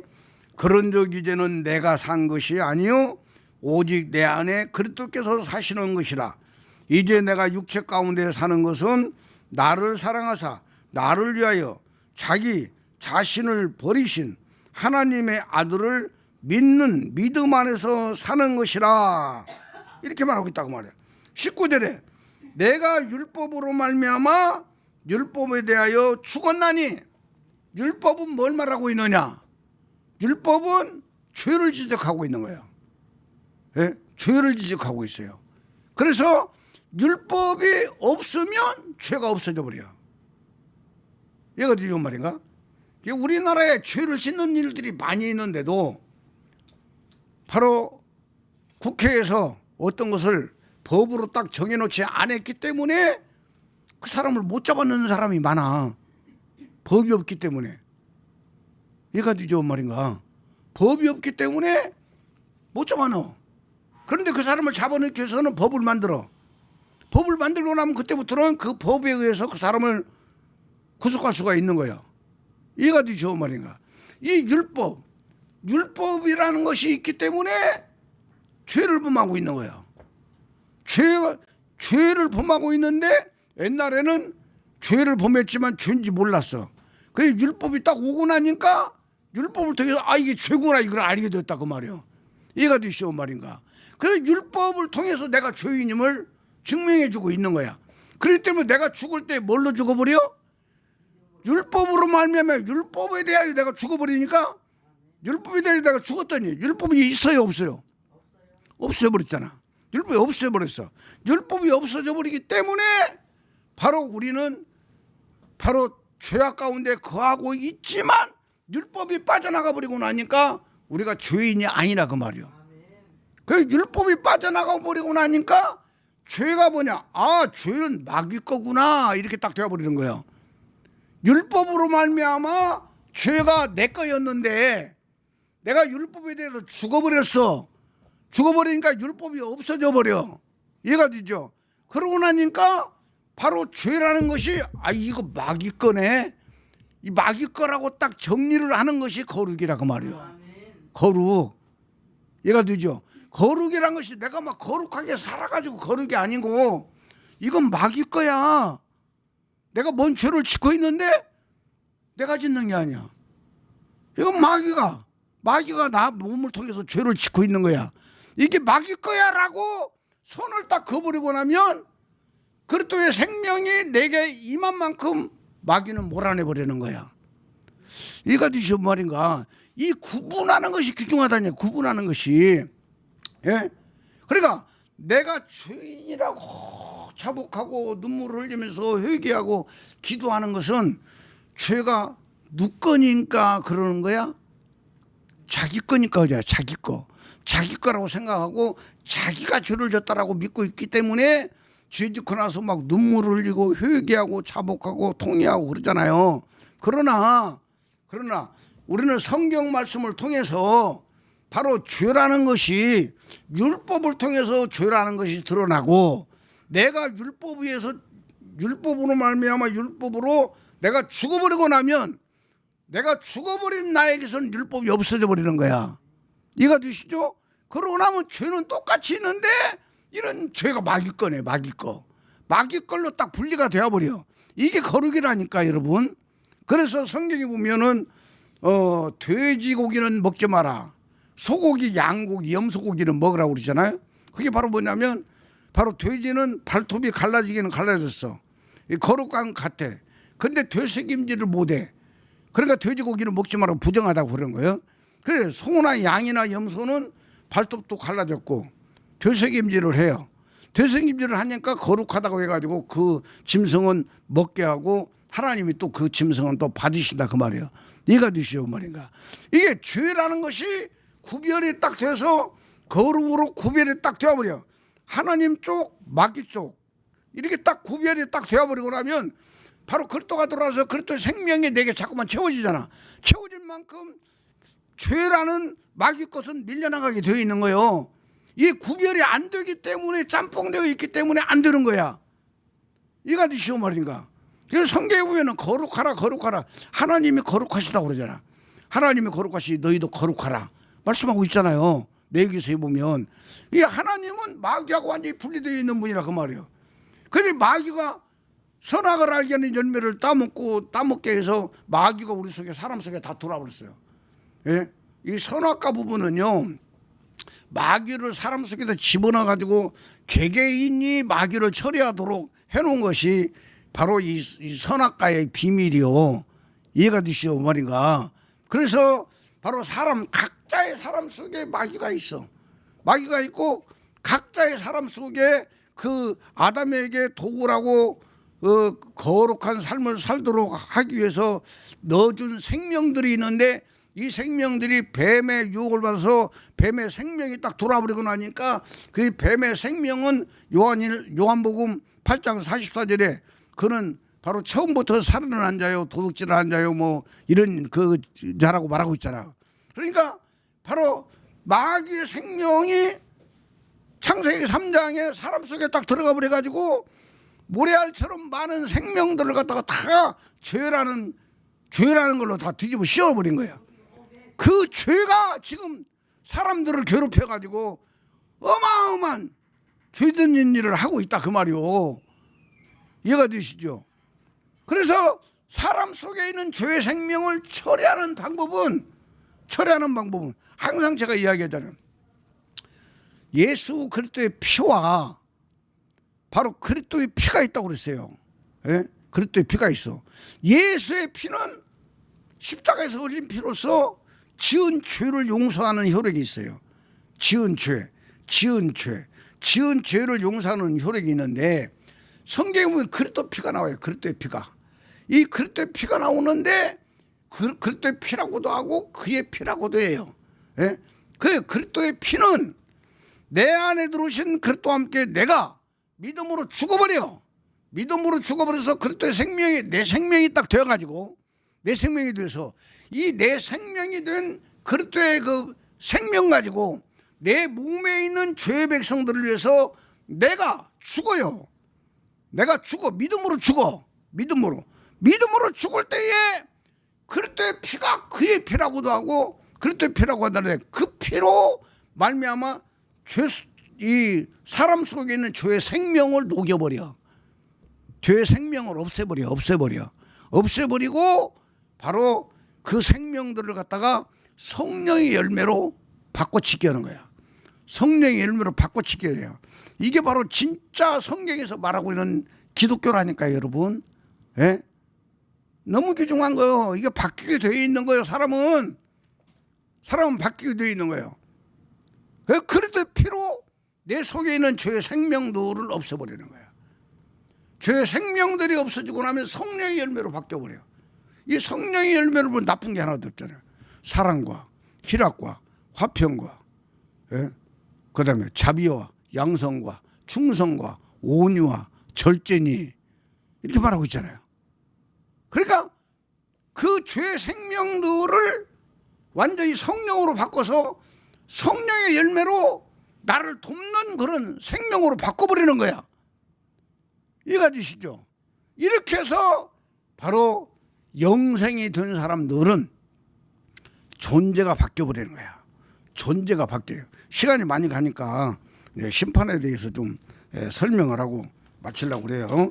그런즉 이제는 내가 산 것이 아니요 오직 내 안에 그리스도께서 사시는 것이라. 이제 내가 육체 가운데 사는 것은 나를 사랑하사 나를 위하여 자기 자신을 버리신 하나님의 아들을 믿는 믿음 안에서 사는 것이라. 이렇게 말하고 있다고 말해요. 19절에 내가 율법으로 말미암아 율법에 대하여 죽었나니, 율법은 뭘 말하고 있느냐? 율법은 죄를 지적하고 있는 거예요. 예? 죄를 지적하고 있어요. 그래서 율법이 없으면 죄가 없어져 버려요. 이거 좋은 말인가? 우리나라에 죄를 짓는 일들이 많이 있는데도 바로 국회에서 어떤 것을 법으로 딱 정해놓지 않았기 때문에 그 사람을 못 잡아넣는 사람이 많아. 법이 없기 때문에. 이거 좋은 말인가? 법이 없기 때문에 못 잡아넣어. 그런데 그 사람을 잡아넣기 위해서는 법을 만들어. 법을 만들고 나면 그때부터는 그 법에 의해서 그 사람을 구속할 수가 있는 거예요. 이거 좋은 말인가? 이 율법이라는 것이 있기 때문에 죄를 범하고 있는 거예요. 죄를 범하고 있는데 옛날에는 죄를 범했지만 죄인지 몰랐어. 그래서 율법이 딱 오고 나니까 율법을 통해서 이게 죄구나 이걸 알게 됐다 그 말이에요. 이해가 되시오 말인가? 그래서 율법을 통해서 내가 죄인임을 증명해주고 있는 거야. 그렇기 때문에 내가 죽을 때 뭘로 죽어버려? 율법으로 말미암아 율법에 대하여 내가 죽어버리니까, 율법에 대하여 내가 죽었더니 율법이 있어요 없어요? 없어버렸잖아. 율법이 없어버렸어. 율법이 없어져 버리기 때문에 바로 우리는 바로 죄악 가운데 거하고 있지만 율법이 빠져나가 버리고 나니까 우리가 죄인이 아니라 그 말이요. 그 율법이 빠져나가 버리고 나니까 죄가 뭐냐? 죄는 마귀 거구나 이렇게 딱 되어버리는 거예요. 율법으로 말미암아 죄가 내 거였는데 내가 율법에 대해서 죽어버렸어. 죽어버리니까 율법이 없어져 버려. 이해가 되죠? 그러고 나니까 바로 죄라는 것이 이거 마귀 거네. 이 마귀 거라고 딱 정리를 하는 것이 거룩이라고 말이에요. 거룩. 이해가 되죠? 거룩이란 것이 내가 막 거룩하게 살아가지고 거룩이 아니고 이건 마귀 거야. 내가 뭔 죄를 짓고 있는데 내가 짓는 게 아니야. 이건 마귀가 나 몸을 통해서 죄를 짓고 있는 거야. 이게 마귀 거야 라고 손을 딱 그어버리고 나면 그리스도의 생명이 내게 임한 만큼 마귀는 몰아내버리는 거야. 이가 되시오 말인가? 이 구분하는 것이 귀중하다니. 구분하는 것이. 예? 그러니까 내가 죄인이라고 자복하고 눈물을 흘리면서 회개하고 기도하는 것은 죄가 누 거니까 그러는 거야? 자기 거니까 그래. 자기 거. 자기 거라고 생각하고 자기가 죄를 졌다라고 믿고 있기 때문에 죄 짓고 나서 막 눈물을 흘리고 회개하고 자복하고 통회하고 그러잖아요. 그러나 우리는 성경 말씀을 통해서 바로 죄라는 것이 율법을 통해서 죄라는 것이 드러나고, 내가 율법으로 말미암아 율법으로 내가 죽어버리고 나면 내가 죽어버린 나에게서는 율법이 없어져 버리는 거야. 이해가 되시죠? 그러고 나면 죄는 똑같이 있는데 이런 죄가 마귀 거네. 마귀 거. 마귀 걸로 딱 분리가 되어버려. 이게 거룩이라니까 여러분. 그래서 성경에 보면은 돼지고기는 먹지 마라, 소고기, 양고기, 염소고기는 먹으라고 그러잖아요. 그게 바로 뭐냐면 바로 돼지는 발톱이 갈라지기는 갈라졌어. 거룩한 같아. 근데 되새김질을 못해. 그러니까 돼지고기는 먹지 말라고 부정하다고 그런 거예요. 그래, 소나 양이나 염소는 발톱도 갈라졌고 되새김질을 해요. 되새김질을 하니까 거룩하다고 해가지고 그 짐승은 먹게 하고 하나님이 또 그 짐승은 또 받으신다 그 말이에요. 이해가 되시오 말인가. 이게 죄라는 것이 구별이 딱 돼서 거룩으로 구별이 딱 되어버려. 하나님 쪽, 마귀 쪽 이렇게 딱 구별이 딱 되어버리고 나면 바로 그리스도가 들어와서 그리스도의 생명이 내게 자꾸만 채워지잖아. 채워진 만큼 죄라는 마귀 것은 밀려나가게 되어 있는 거예요. 이 구별이 안 되기 때문에 짬뽕되어 있기 때문에 안 되는 거야. 이가 되시오 말인가. 그래서 성경에 보면은 거룩하라 거룩하라, 하나님이 거룩하시다고 그러잖아. 하나님이 거룩하시 너희도 거룩하라 말씀하고 있잖아요. 레위기서에 보면 이 하나님은 마귀하고 완전히 분리되어 있는 분이라 그 말이에요. 근데 마귀가 선악을 알게 하는 열매를 따먹게 해서 마귀가 우리 속에 사람 속에 다 돌아버렸어요. 예? 이 선악과 부분은요, 마귀를 사람 속에다 집어넣어 가지고 개개인이 마귀를 처리하도록 해놓은 것이 바로 이 선악과의 비밀이요. 이해가 되시오 말인가. 그래서 바로 각자의 사람 속에 마귀가 있어. 마귀가 있고 각자의 사람 속에 그 아담에게 도구라고 거룩한 삶을 살도록 하기 위해서 넣어준 생명들이 있는데, 이 생명들이 뱀의 유혹을 받아서 뱀의 생명이 딱 돌아버리고 나니까 그 뱀의 생명은 요한복음 8장 44절에 그는 바로 처음부터 살인한 자요, 도둑질을 한 자요, 뭐 이런 그 자라고 말하고 있잖아. 그러니까 바로 마귀의 생명이 창세기 3장에 사람 속에 딱 들어가 버려 가지고 모래알처럼 많은 생명들을 갖다가 다 죄라는 걸로 다 뒤집어 씌워버린 거야. 그 죄가 지금 사람들을 괴롭혀 가지고 어마어마한 죄짓는 일을 하고 있다 그 말이요. 이해가 되시죠? 그래서 사람 속에 있는 죄의 생명을 처리하는 방법은 항상 제가 이야기하잖아요. 예수 그리스도의 피와 바로 그리스도의 피가 있다고 그랬어요. 예? 그리스도의 피가 있어. 예수의 피는 십자가에서 흘린 피로서 지은 죄를 용서하는 효력이 있어요. 지은 죄를 용서하는 효력이 있는데, 성경에 보면 그리스도 피가 나와요. 그리스도의 피가. 이 그리스도의 피가 나오는데 그리스도의 피라고도 하고 그의 피라고도 해요. 예? 그 그리스도의 피는 내 안에 들어오신 그리스도와 함께 내가 믿음으로 죽어버려. 믿음으로 죽어버려서 그리스도의 생명이 내 생명이 딱 되어가지고 내 생명이 돼서 이 내 생명이 된 그리스도의 그 생명 가지고 내 몸에 있는 죄의 백성들을 위해서 내가 죽어요. 내가 죽어. 믿음으로 죽어. 믿음으로 죽을 때에 그리스도의 피가 그의 피라고도 하고 그리스도의 피라고 한다는데, 그 피로 말미암아 이 사람 속에 있는 죄의 생명을 녹여버려. 죄의 생명을 없애버리고 바로 그 생명들을 갖다가 성령의 열매로 바꿔치게 하는 거야. 성령의 열매로 바꿔치게 해요. 이게 바로 진짜 성경에서 말하고 있는 기독교라니까요, 여러분. 예? 너무 귀중한 거예요. 이게 바뀌게 되어 있는 거예요. 사람은 바뀌게 되어 있는 거예요. 그리스도의 피로 내 속에 있는 죄의 생명들을 없애버리는 거야. 죄의 생명들이 없어지고 나면 성령의 열매로 바뀌어버려요. 이 성령의 열매를 보면 나쁜 게 하나도 없잖아요. 사랑과 희락과 화평과, 예? 그 다음에 자비와 양성과 충성과 온유와 절제니, 이렇게 말하고 있잖아요. 그러니까 그 죄의 생명들을 완전히 성령으로 바꿔서 성령의 열매로 나를 돕는 그런 생명으로 바꿔버리는 거야. 이해가 되시죠? 이렇게 해서 바로 영생이 된 사람들은 존재가 바뀌어버리는 거야. 존재가 바뀌어요. 시간이 많이 가니까 심판에 대해서 좀 설명을 하고 마치려고 그래요.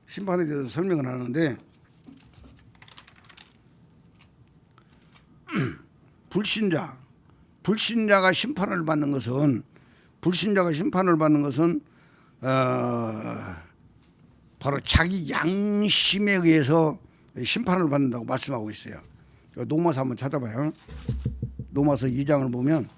심판에 대해서 설명을 하는데 불신자가 심판을 받는 것은 바로 자기 양심에 의해서 심판을 받는다고 말씀하고 있어요. 노마서 한번 찾아봐요. 노마서 2장을 보면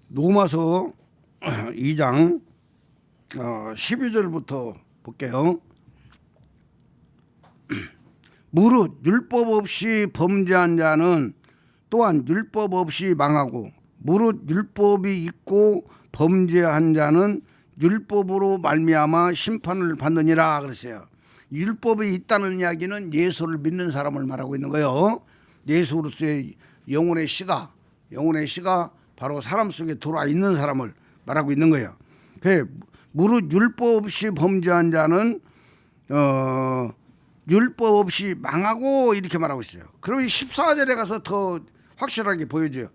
노마서 2장 12절부터 볼게요. 무릇 율법 없이 범죄한 자는 또한 율법 없이 망하고 무릇 율법이 있고 범죄한 자는 율법으로 말미암아 심판을 받느니라 그랬어요. 율법이 있다는 이야기는 예수를 믿는 사람을 말하고 있는 거예요. 예수로서의 영혼의 씨가 바로 사람 속에 들어와 있는 사람을 말하고 있는 거예요. 무릇 율법 없이 범죄한 자는 율법 없이 망하고 이렇게 말하고 있어요. 그러면 14절에 가서 더 확실하게 보여줘요.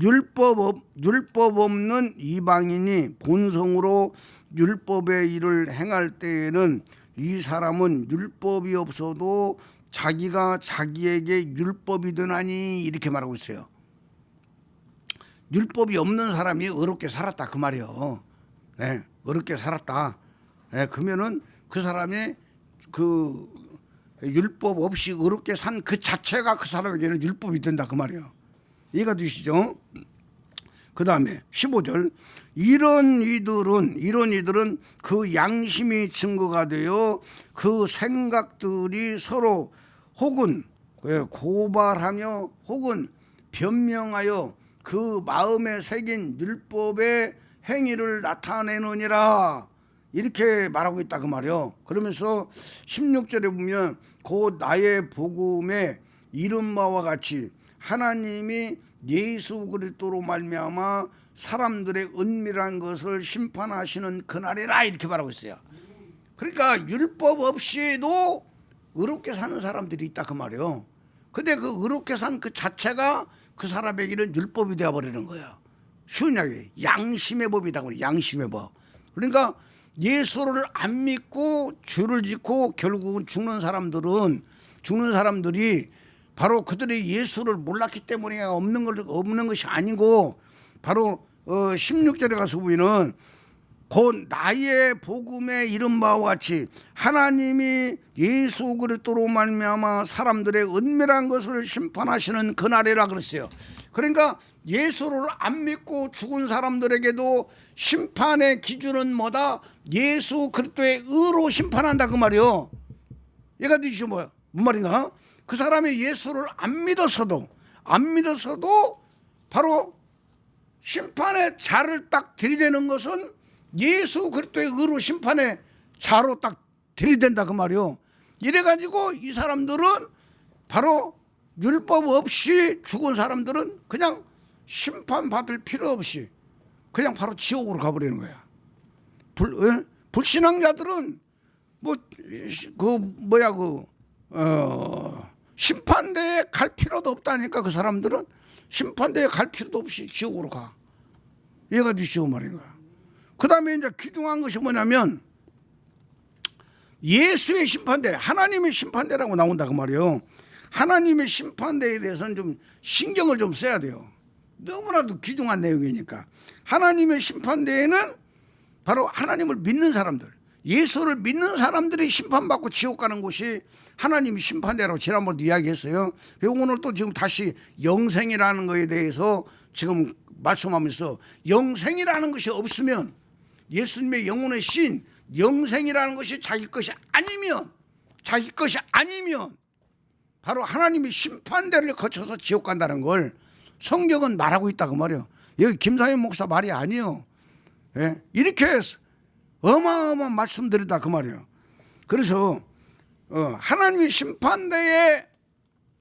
율법 없는 이방인이 본성으로 율법의 일을 행할 때에는 이 사람은 율법이 없어도 자기가 자기에게 율법이 되나니 이렇게 말하고 있어요. 율법이 없는 사람이 어렵게 살았다 그 말이요. 네, 어렵게 살았다. 네, 그러면은 그 사람이 그 율법 없이 어렵게 산 그 자체가 그 사람에게는 율법이 된다 그 말이요. 이해가 되시죠? 그 다음에 15절 이런 이들은 그 양심이 증거가 되어 그 생각들이 서로 혹은 고발하며 혹은 변명하여 그 마음에 새긴 율법의 행위를 나타내느니라 이렇게 말하고 있다 그 말이요. 그러면서 16절에 보면 곧 나의 복음의 이른 바와 같이 하나님이 예수 그리스도로 말미암아 사람들의 은밀한 것을 심판하시는 그날이라 이렇게 말하고 있어요. 그러니까 율법 없이도 의롭게 사는 사람들이 있다 그 말이에요. 근데 그 의롭게 산 그 자체가 그 사람에게는 율법이 되어버리는 거야. 쉬운 이야기, 양심의 법이다. 양심의 법. 그러니까 예수를 안 믿고 죄를 짓고 결국은 죽는 사람들이 바로 그들이 예수를 몰랐기 때문에 없는 것이 아니고 바로 16절에 가서 보이는 곧 나의 복음의 이른 바와 같이 하나님이 예수 그리스도로 말미암아 사람들의 은밀한 것을 심판하시는 그날이라 그랬어요. 그러니까 예수를 안 믿고 죽은 사람들에게도 심판의 기준은 뭐다? 예수 그리스도의 의로 심판한다 그 말이요. 얘가 되시죠 뭐야? 뭔 말인가? 그 사람이 예수를 안 믿었어도 바로 심판의 자를 딱 들이대는 것은 예수 그리스도의 의로 심판의 자로 딱 들이댄다 그 말이요. 이래가지고 이 사람들은 바로 율법 없이 죽은 사람들은 그냥 심판받을 필요 없이 그냥 바로 지옥으로 가버리는 거야. 불신앙자들은 심판대에 갈 필요도 없다니까. 그 사람들은 심판대에 갈 필요도 없이 지옥으로 가. 얘가 되시오 말인 거야. 그 다음에 이제 귀중한 것이 뭐냐면 예수의 심판대, 하나님의 심판대라고 나온다 그 말이에요. 하나님의 심판대에 대해서는 좀 신경을 좀 써야 돼요. 너무나도 귀중한 내용이니까. 하나님의 심판대에는 바로 하나님을 믿는 사람들, 예수를 믿는 사람들이 심판받고 지옥 가는 곳이 하나님의 심판대라고 지난번도 이야기했어요. 오늘 또 지금 다시 영생이라는 것에 대해서 지금 말씀하면서 영생이라는 것이 없으면 예수님의 영혼의 신 영생이라는 것이 자기 것이 아니면 바로 하나님이 심판대를 거쳐서 지옥 간다는 걸 성경은 말하고 있다고 말이에요. 여기 김상현 목사 말이 아니에요. 예? 이렇게 어마어마한 말씀드리다 그 말이에요. 그래서 하나님의 심판대에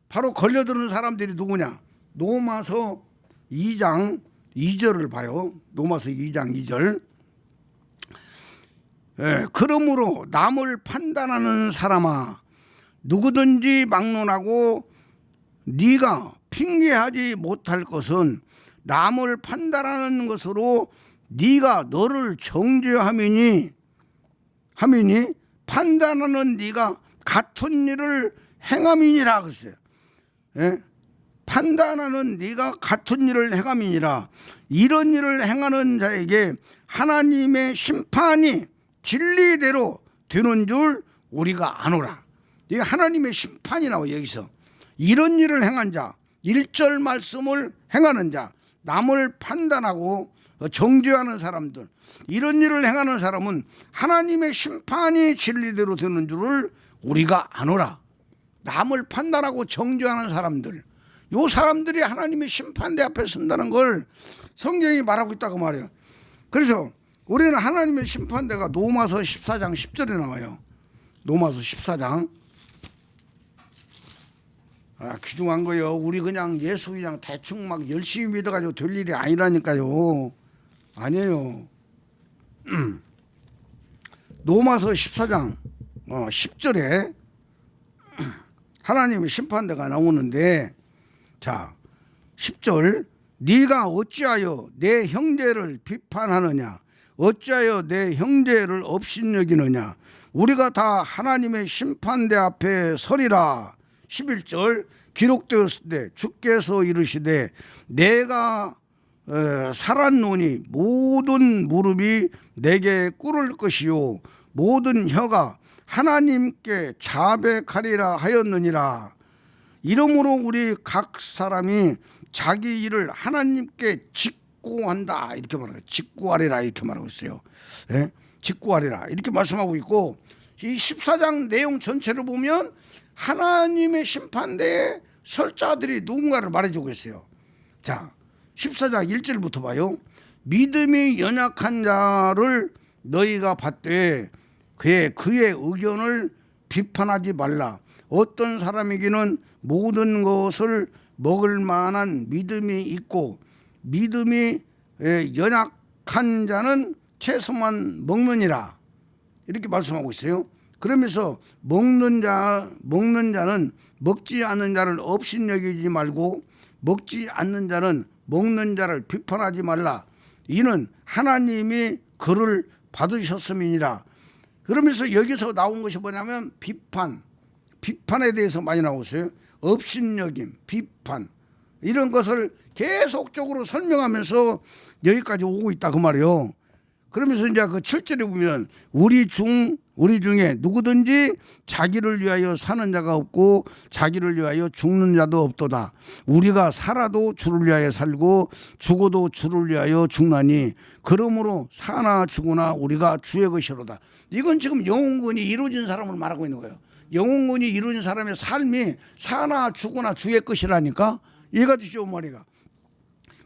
바로 걸려드는 사람들이 누구냐? 로마서 2장 2절을 봐요. 로마서 2장 2절. 그러므로 남을 판단하는 사람아, 누구든지 막론하고 네가 핑계하지 못할 것은 남을 판단하는 것으로 네가 너를 정죄함이니 판단하는 네가 같은 일을 행함이니라 그랬어요. 판단하는 네가 같은 일을 행함이니라. 이런 일을 행하는 자에게 하나님의 심판이 진리대로 되는 줄 우리가 아노라. 이게 하나님의 심판이 나와 여기서. 이런 일을 행한 자, 1절 말씀을 행하는 자, 남을 판단하고 정죄하는 사람들, 이런 일을 행하는 사람은 하나님의 심판이 진리대로 되는 줄을 우리가 아노라. 남을 판단하고 정죄하는 사람들, 요 사람들이 하나님의 심판대 앞에 선다는 걸 성경이 말하고 있다고 말해요. 그래서 우리는 하나님의 심판대가 로마서 14장 10절에 나와요. 로마서 14장. 귀중한 거요. 우리 그냥 예수 그냥 대충 막 열심히 믿어가지고 될 일이 아니라니까요. 아니에요. 로마서 14장 10절에 하나님의 심판대가 나오는데, 자 10절, 네가 어찌하여 내 형제를 비판하느냐, 어찌하여 내 형제를 업신여기느냐, 우리가 다 하나님의 심판대 앞에 서리라. 11절, 기록되었을 때 주께서 이르시되 내가 살았노니 모든 무릎이 내게 꿇을 것이요 모든 혀가 하나님께 자백하리라 하였느니라. 이러므로 우리 각 사람이 자기 일을 하나님께 직고한다 이렇게 말해요. 직고하리라 이렇게 말하고 있어요. 직고하리라 이렇게 말씀하고 있고, 이 14장 내용 전체를 보면 하나님의 심판대에 설 자들이 누군가를 말해주고 있어요. 자 14장 1절부터 봐요. 믿음이 연약한 자를 너희가 받되 그의 의견을 비판하지 말라. 어떤 사람에게는 모든 것을 먹을 만한 믿음이 있고 믿음이 연약한 자는 채소만 먹느니라 이렇게 말씀하고 있어요. 그러면서 먹는 자는 먹지 않는 자를 업신여기지 말고 먹지 않는 자는 먹는 자를 비판하지 말라. 이는 하나님이 그를 받으셨음이니라. 그러면서 여기서 나온 것이 뭐냐면 비판에 대해서 많이 나오고 있어요. 업신여김, 비판, 이런 것을 계속적으로 설명하면서 여기까지 오고 있다 그 말이에요. 그러면서 이제 그 7절에 보면 우리 중에 누구든지 자기를 위하여 사는 자가 없고 자기를 위하여 죽는 자도 없도다. 우리가 살아도 주를 위하여 살고 죽어도 주를 위하여 죽나니 그러므로 사나 죽으나 우리가 주의 것이로다. 이건 지금 영혼권이 이루어진 사람을 말하고 있는 거예요. 영혼권이 이루어진 사람의 삶이 사나 죽으나 주의 것이라니까. 이해가 되시죠 말이가.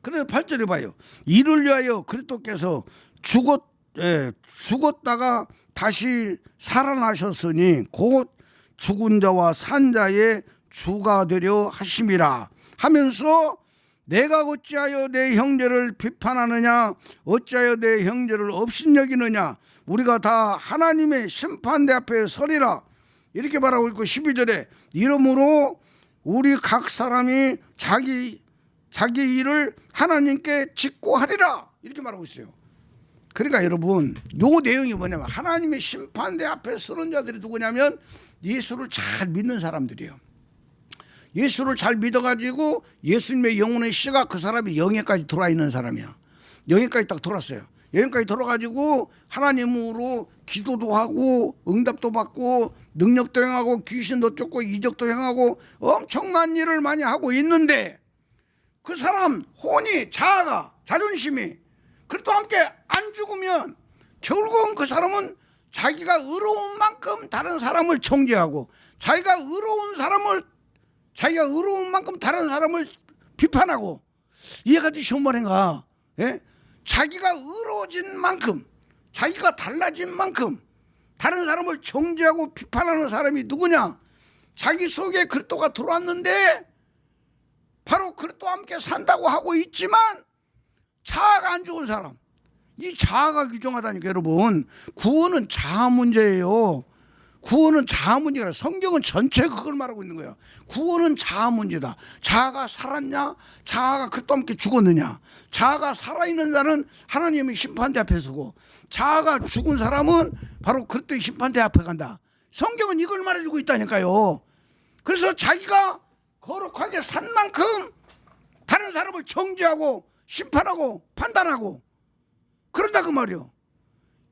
그래서 8절에 봐요. 이를 위하여 그리스도께서 죽었다가 다시 살아나셨으니 곧 죽은 자와 산 자의 주가 되려 하심이라 하면서, 내가 어찌하여 내 형제를 비판하느냐, 어찌하여 내 형제를 업신여기느냐, 우리가 다 하나님의 심판대 앞에 서리라 이렇게 말하고 있고, 12절에 이러므로 우리 각 사람이 자기 일을 하나님께 직고하리라 이렇게 말하고 있어요. 그러니까 여러분, 요 내용이 뭐냐면 하나님의 심판대 앞에 서는 자들이 누구냐면 예수를 잘 믿는 사람들이에요. 예수를 잘 믿어가지고 예수님의 영혼의 씨가 그 사람이 영예까지 들어와 있는 사람이야. 영예까지 딱 들어왔어요. 영예까지 들어가지고 하나님으로 기도도 하고 응답도 받고 능력도 행하고 귀신도 쫓고 이적도 행하고 엄청난 일을 많이 하고 있는데, 그 사람 혼이, 자아가, 자존심이 그래도 함께 안 죽으면 결국은 그 사람은 자기가 의로운 만큼 다른 사람을 정죄하고 자기가 의로운 만큼 다른 사람을 비판하고, 이해가 되시오 말인가? 자기가 의로워진 만큼, 자기가 달라진 만큼 다른 사람을 정죄하고 비판하는 사람이 누구냐? 자기 속에 그리스도가 들어왔는데 바로 그리스도와 함께 산다고 하고 있지만 자아가 안 죽은 사람, 이 자아가 규정하다니까. 여러분, 구원은 자아 문제예요. 구원은 자아 문제가 아니라 성경은 전체 그걸 말하고 있는 거예요. 구원은 자아 문제다. 자아가 살았냐, 자아가 그리스도와 함께 죽었느냐. 자아가 살아있는 자는 하나님의 심판대 앞에 서고, 자아가 죽은 사람은 바로 그리스도의 심판대 앞에 간다. 성경은 이걸 말해주고 있다니까요. 그래서 자기가 거룩하게 산 만큼 다른 사람을 정죄하고 심판하고 판단하고 그런다 그 말이요.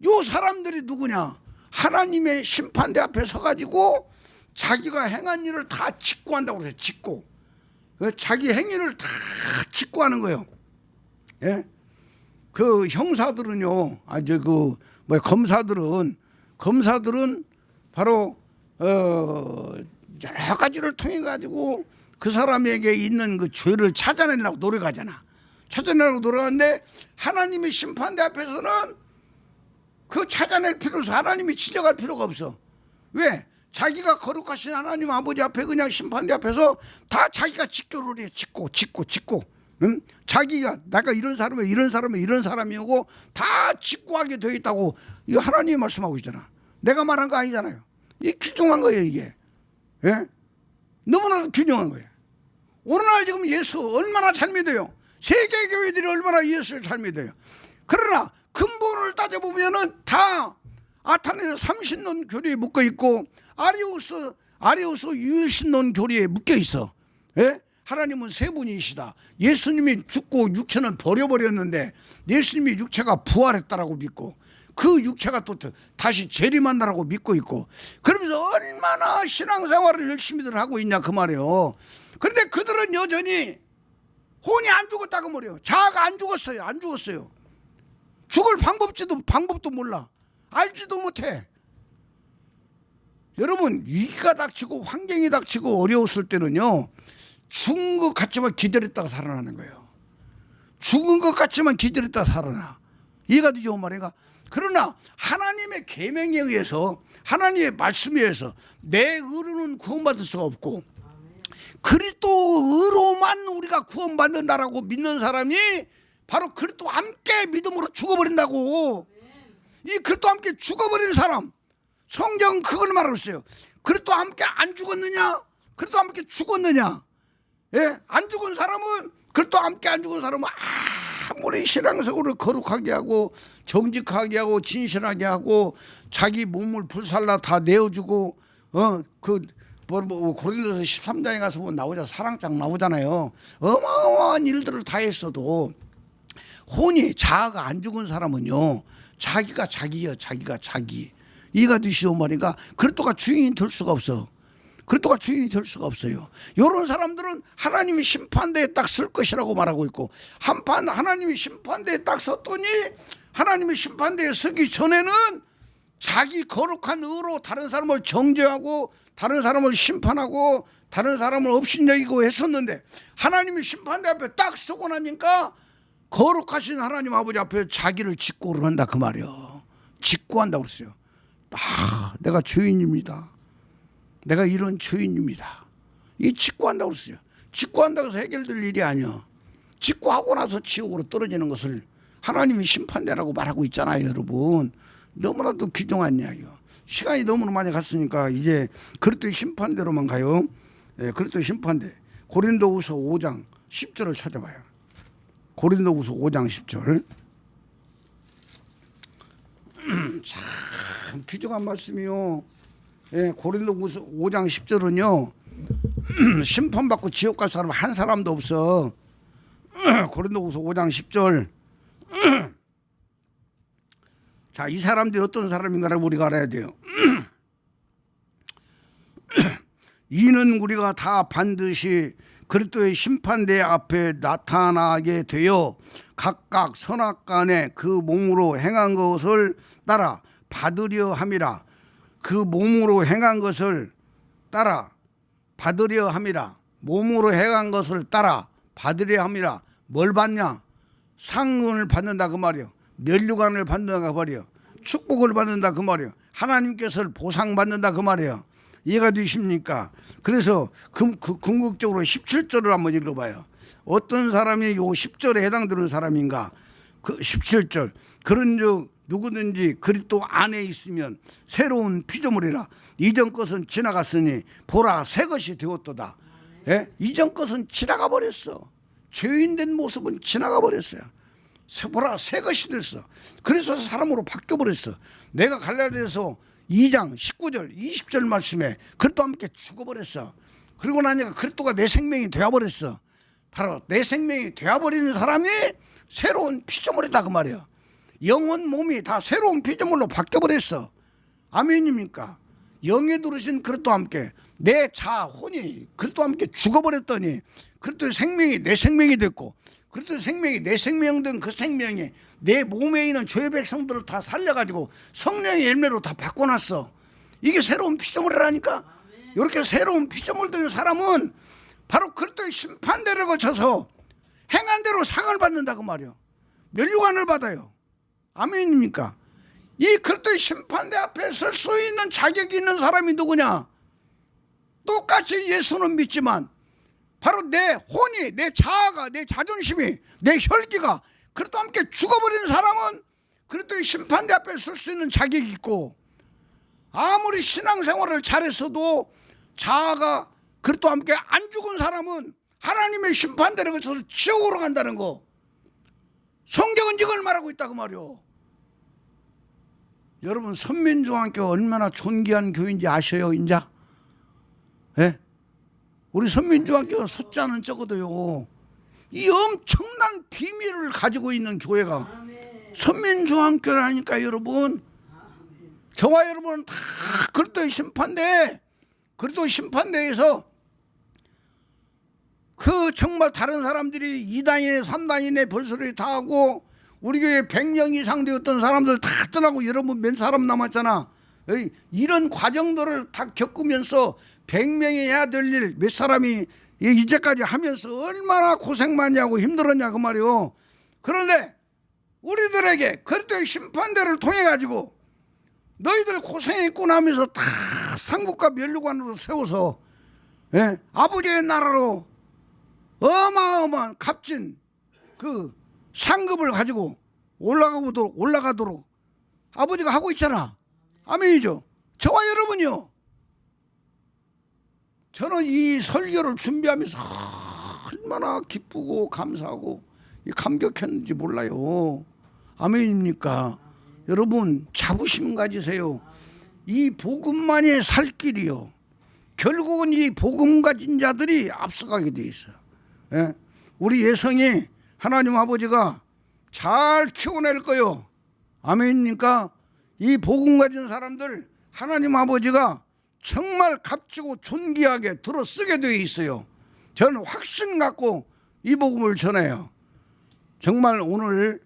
요 사람들이 누구냐? 하나님의 심판대 앞에 서가지고 자기가 행한 일을 다 직고한다고 그래요. 직고. 자기 행위를 다 직고하는 거예요. 예? 그 형사들은요, 검사들은 바로 여러 가지를 통해 가지고 그 사람에게 있는 그 죄를 찾아내려고 노력하잖아. 찾아내려고 노력하는데 하나님의 심판대 앞에서는 그 찾아낼 필요 없어. 하나님이 지적할 필요가 없어. 왜? 자기가 거룩하신 하나님 아버지 앞에 그냥 심판대 앞에서 다 자기가 직교를 해. 직고. 응? 자기가 내가 이런 사람이고 다 직고하게 되어 있다고 이거 하나님이 말씀하고 있잖아. 내가 말한 거 아니잖아요. 이게 규정한 거예요, 이게. 예? 너무나도 규정한 거예요. 오늘날 지금 예수 얼마나 잘 믿어요. 세계 교회들이 얼마나 예수를 잘 믿어요. 그러나 근본을 따져보면은 다 아타네스 삼신론 교리에 묶여 있고 아리우스 유일신론 교리에 묶여 있어. 예? 하나님은 세 분이시다. 예수님이 죽고 육체는 버려버렸는데 예수님이 육체가 부활했다라고 믿고 그 육체가 또 다시 재림한다라고 믿고 있고, 그러면서 얼마나 신앙생활을 열심히들 하고 있냐 그 말이에요. 그런데 그들은 여전히 혼이 안 죽었다고 말이에요. 자아가 안 죽었어요. 죽을 방법도 몰라. 알지도 못해. 여러분, 위기가 닥치고 환경이 닥치고 어려웠을 때는요, 죽은 것 같지만 기다렸다가 살아나는 거예요. 죽은 것 같지만 기다렸다가 살아나. 이해가 되죠, 말이가? 그러나 하나님의 계명에 의해서, 하나님의 말씀에 의해서 내 의로는 구원받을 수가 없고 그리스도 의로만 우리가 구원받는다라고 믿는 사람이 바로 그리스도와 함께 믿음으로 죽어버린다고. 이 그리스도와 함께 죽어버린 사람, 성경은 그걸 말하고 있어요. 그리스도와 함께 안 죽었느냐, 그리스도와 함께 죽었느냐. 예? 안 죽은 사람은, 그리스도와 함께 안 죽은 사람은 아무리 신앙적으로 거룩하게 하고 정직하게 하고 진실하게 하고 자기 몸을 불살라 다 내어주고 고린도서 13장에 가서 보면 사랑장 나오잖아요. 어마어마한 일들을 다 했어도 혼이, 자아가 안 죽은 사람은요, 자기가 자기예요. 자기가 자기. 이해가 되시오 말인가? 그리스도가 주인이 될 수가 없어. 그리스도가 주인이 될 수가 없어요. 이런 사람들은 하나님이 심판대에 딱 쓸 것이라고 말하고 있고, 하나님이 심판대에 딱 섰더니 하나님이 심판대에 서기 전에는 자기 거룩한 의로 다른 사람을 정죄하고 다른 사람을 심판하고 다른 사람을 업신여기고 했었는데, 하나님이 심판대 앞에 딱 서고 나니까 거룩하신 하나님 아버지 앞에 자기를 직고를 한다 그 말이요. 직고한다고 그랬어요. 내가 죄인입니다. 내가 이런 죄인입니다. 이 직고한다고 그랬어요. 직고한다고 해서 해결될 일이 아니야. 직고하고 나서 지옥으로 떨어지는 것을 하나님이 심판대라고 말하고 있잖아요, 여러분. 너무나도 귀중한 이야기요. 시간이 너무나 많이 갔으니까 이제 그리스도의 심판대로만 가요. 네, 그리스도의 심판대. 고린도후서 5장 10절을 찾아봐요. 고린도후서 5장 10절. 참 귀중한 말씀이요. 예, 고린도후서 5장 10절은요, 심판받고 지옥 갈 사람 한 사람도 없어. 고린도후서 5장 10절. 자, 이 사람들이 어떤 사람인가를 우리가 알아야 돼요. 이는 우리가 다 반드시 그리스도의 심판대 앞에 나타나게 되어 각각 선악간에 그 몸으로 행한 것을 따라 받으려 함이라. 그 몸으로 행한 것을 따라 받으려 함이라. 몸으로 행한 것을 따라 받으려 함이라. 뭘 받냐? 상을 받는다 그 말이요. 면류관을 받는다 그 말이요. 축복을 받는다 그 말이요. 하나님께서 보상받는다 그 말이요. 이해가 되십니까? 그래서 궁극적으로 17절을 한번 읽어봐요. 어떤 사람이 요 10절에 해당되는 사람인가? 그 17절. 그런즉 누구든지 그리스도 안에 있으면 새로운 피조물이라. 이전 것은 지나갔으니 보라 새 것이 되었도다. 예? 이전 것은 지나가 버렸어. 죄인된 모습은 지나가 버렸어요. 보라 새 것이 됐어. 그래서 사람으로 바뀌어 버렸어. 내가 갈라디아서 2장 19절 20절 말씀에 그리스도와 함께 죽어버렸어. 그리고 나니까 그리스도가 내 생명이 되어버렸어. 바로 내 생명이 되어버리는 사람이 새로운 피조물이다 그 말이야. 영혼 몸이 다 새로운 피조물로 바뀌어버렸어. 아멘입니까? 영에 들으신 그리스도와 함께 내 혼이 그리스도와 함께 죽어버렸더니 그리스도의 생명이 내 생명이 됐고, 그리스도의 생명이 내 생명 된 그 생명이 내 몸에 있는 죄의 백성들을 다 살려가지고 성령의 열매로 다 바꿔놨어. 이게 새로운 피조물이라니까. 이렇게 새로운 피조물 된 사람은 바로 그리스도의 심판대를 거쳐서 행한 대로 상을 받는다 그 말이야. 면류관을 받아요. 아멘입니까? 이 그리스도의 심판대 앞에 설 수 있는 자격이 있는 사람이 누구냐? 똑같이 예수는 믿지만 바로 내 혼이, 내 자아가, 내 자존심이, 내 혈기가 그리스도와 함께 죽어버린 사람은 그리스도의 심판대 앞에 설 수 있는 자격이 있고, 아무리 신앙생활을 잘했어도 자아가 그리스도와 함께 안 죽은 사람은 하나님의 심판대를 거쳐서 지옥으로 간다는 거. 성경은 이걸 말하고 있다 그 말이요. 여러분, 선민중앙교가 얼마나 존귀한 교회인지 아셔요 인자? 예? 우리 선민중앙교가 숫자는 적어도요, 이 엄청난 비밀을 가지고 있는 교회가 선민중앙교라니까. 여러분, 저와 여러분은 다 그리스도의 심판대, 그리스도의 심판대에서 그 정말 다른 사람들이 2단이네 3단이네 벌소리 다 하고 우리 교회 100명 이상 되었던 사람들 다 떠나고 여러분 몇 사람 남았잖아. 이런 과정들을 다 겪으면서 100명이 해야 될 일 몇 사람이 이제까지 하면서 얼마나 고생 많이 하고 힘들었냐 그 말이요. 그런데 우리들에게 그리스도의 심판대를 통해 가지고 너희들 고생했구나 하면서 다 상급과 면류관으로 세워서, 예? 아버지의 나라로 어마어마한 값진 그 상급을 가지고 올라가도록 아버지가 하고 있잖아. 아멘이죠. 저와 여러분이요. 저는 이 설교를 준비하면서 얼마나 기쁘고 감사하고 감격했는지 몰라요. 아멘입니까? 여러분, 자부심 가지세요. 이 복음만이 살 길이요. 결국은 이 복음 가진 자들이 앞서가게 돼 있어요. 예? 우리 예성이 하나님 아버지가 잘 키워낼 거요. 아멘입니까? 이 복음 가진 사람들 하나님 아버지가 정말 값지고 존귀하게 들어 쓰게 되어 있어요. 저는 확신 갖고 이 복음을 전해요. 정말 오늘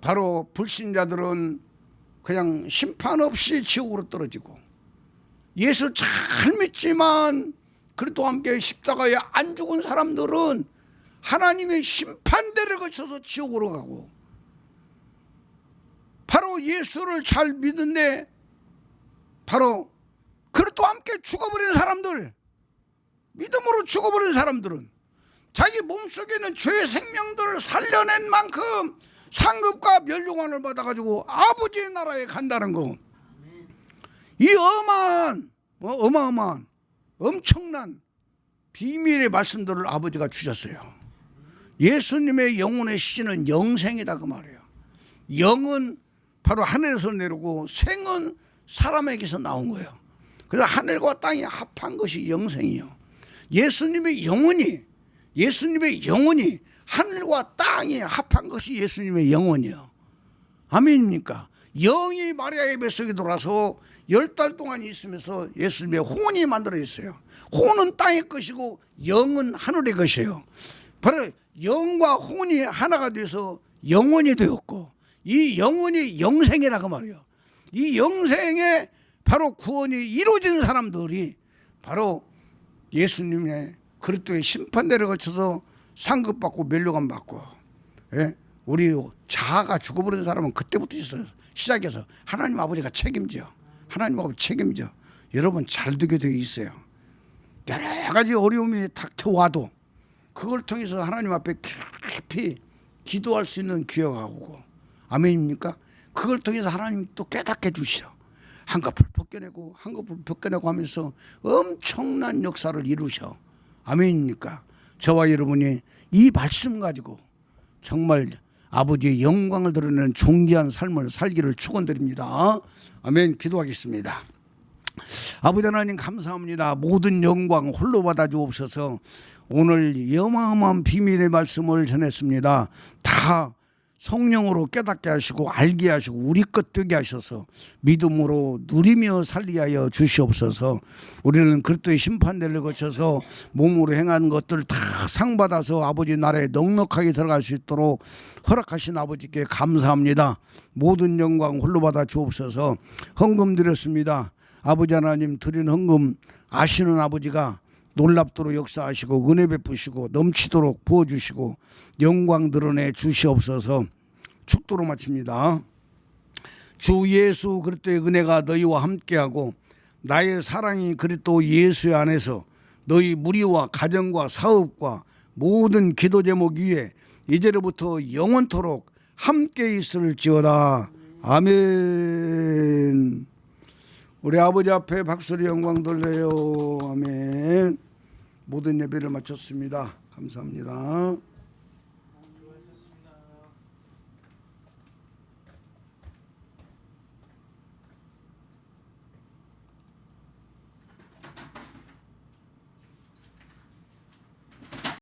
바로 불신자들은 그냥 심판 없이 지옥으로 떨어지고, 예수 잘 믿지만 그리스도와 함께 십자가에 안 죽은 사람들은 하나님의 심판대를 거쳐서 지옥으로 가고, 바로 예수를 잘 믿는데 바로 그리스도와 함께 죽어버린 사람들, 믿음으로 죽어버린 사람들은 자기 몸속에 있는 죄의 생명들을 살려낸 만큼 상급과 면류관을 받아가지고 아버지의 나라에 간다는 거. 이 어마어마한 엄청난 비밀의 말씀들을 아버지가 주셨어요. 예수님의 영혼의 시는 영생이다 그 말이에요. 영은 바로 하늘에서 내려오고 생은 사람에게서 나온 거예요. 그래서 하늘과 땅이 합한 것이 영생이요. 예수님의 영혼이 하늘과 땅이 합한 것이 예수님의 영혼이요. 아멘입니까? 영이 마리아의 뱃속에 돌아서 10달 동안 있으면서 예수님의 혼이 만들어졌어요. 혼은 땅의 것이고 영은 하늘의 것이에요. 바로 영과 혼이 하나가 돼서 영혼이 되었고, 이 영혼이 영생이라고 말이에요. 이 영생에 바로 구원이 이루어진 사람들이 바로 예수님의 그리스도의 심판대를 거쳐서 상급받고 면류관 받고, 예? 우리 자아가 죽어버린 사람은 그때부터 시작해서 하나님 아버지가 책임져. 하나님 아버지 책임져. 여러분 잘 되게 되어 있어요. 여러 가지 어려움이 닥쳐와도 그걸 통해서 하나님 앞에 깊이 기도할 수 있는 기회가 오고, 아멘입니까? 그걸 통해서 하나님 또 깨닫게 주시죠. 한꺼풀 벗겨내고 한꺼풀 벗겨내고 하면서 엄청난 역사를 이루셔. 아멘입니까? 저와 여러분이 이 말씀 가지고 정말 아버지의 영광을 드러내는 존귀한 삶을 살기를 축원드립니다. 아멘. 기도하겠습니다. 아버지 하나님 감사합니다. 모든 영광 홀로 받아 주옵소서. 오늘 어마어마한 비밀의 말씀을 전했습니다. 다 성령으로 깨닫게 하시고 알게 하시고 우리 것 되게 하셔서 믿음으로 누리며 살게 하여 주시옵소서. 우리는 그리스도의 심판대를 거쳐서 몸으로 행한 것들 다 상받아서 아버지 나라에 넉넉하게 들어갈 수 있도록 허락하신 아버지께 감사합니다. 모든 영광 홀로 받아 주옵소서. 헌금 드렸습니다. 아버지 하나님 드린 헌금 아시는 아버지가 놀랍도록 역사하시고 은혜 베푸시고 넘치도록 부어주시고 영광 드러내 주시옵소서. 축도로 마칩니다. 주 예수 그리스도의 은혜가 너희와 함께하고 나의 사랑이 그리스도 예수 안에서 너희 무리와 가정과 사업과 모든 기도 제목 위에 이제로부터 영원토록 함께 있을지어다. 아멘. 우리 아버지 앞에 박수로 영광 돌려요. 아멘. 모든 예배를 마쳤습니다. 감사합니다.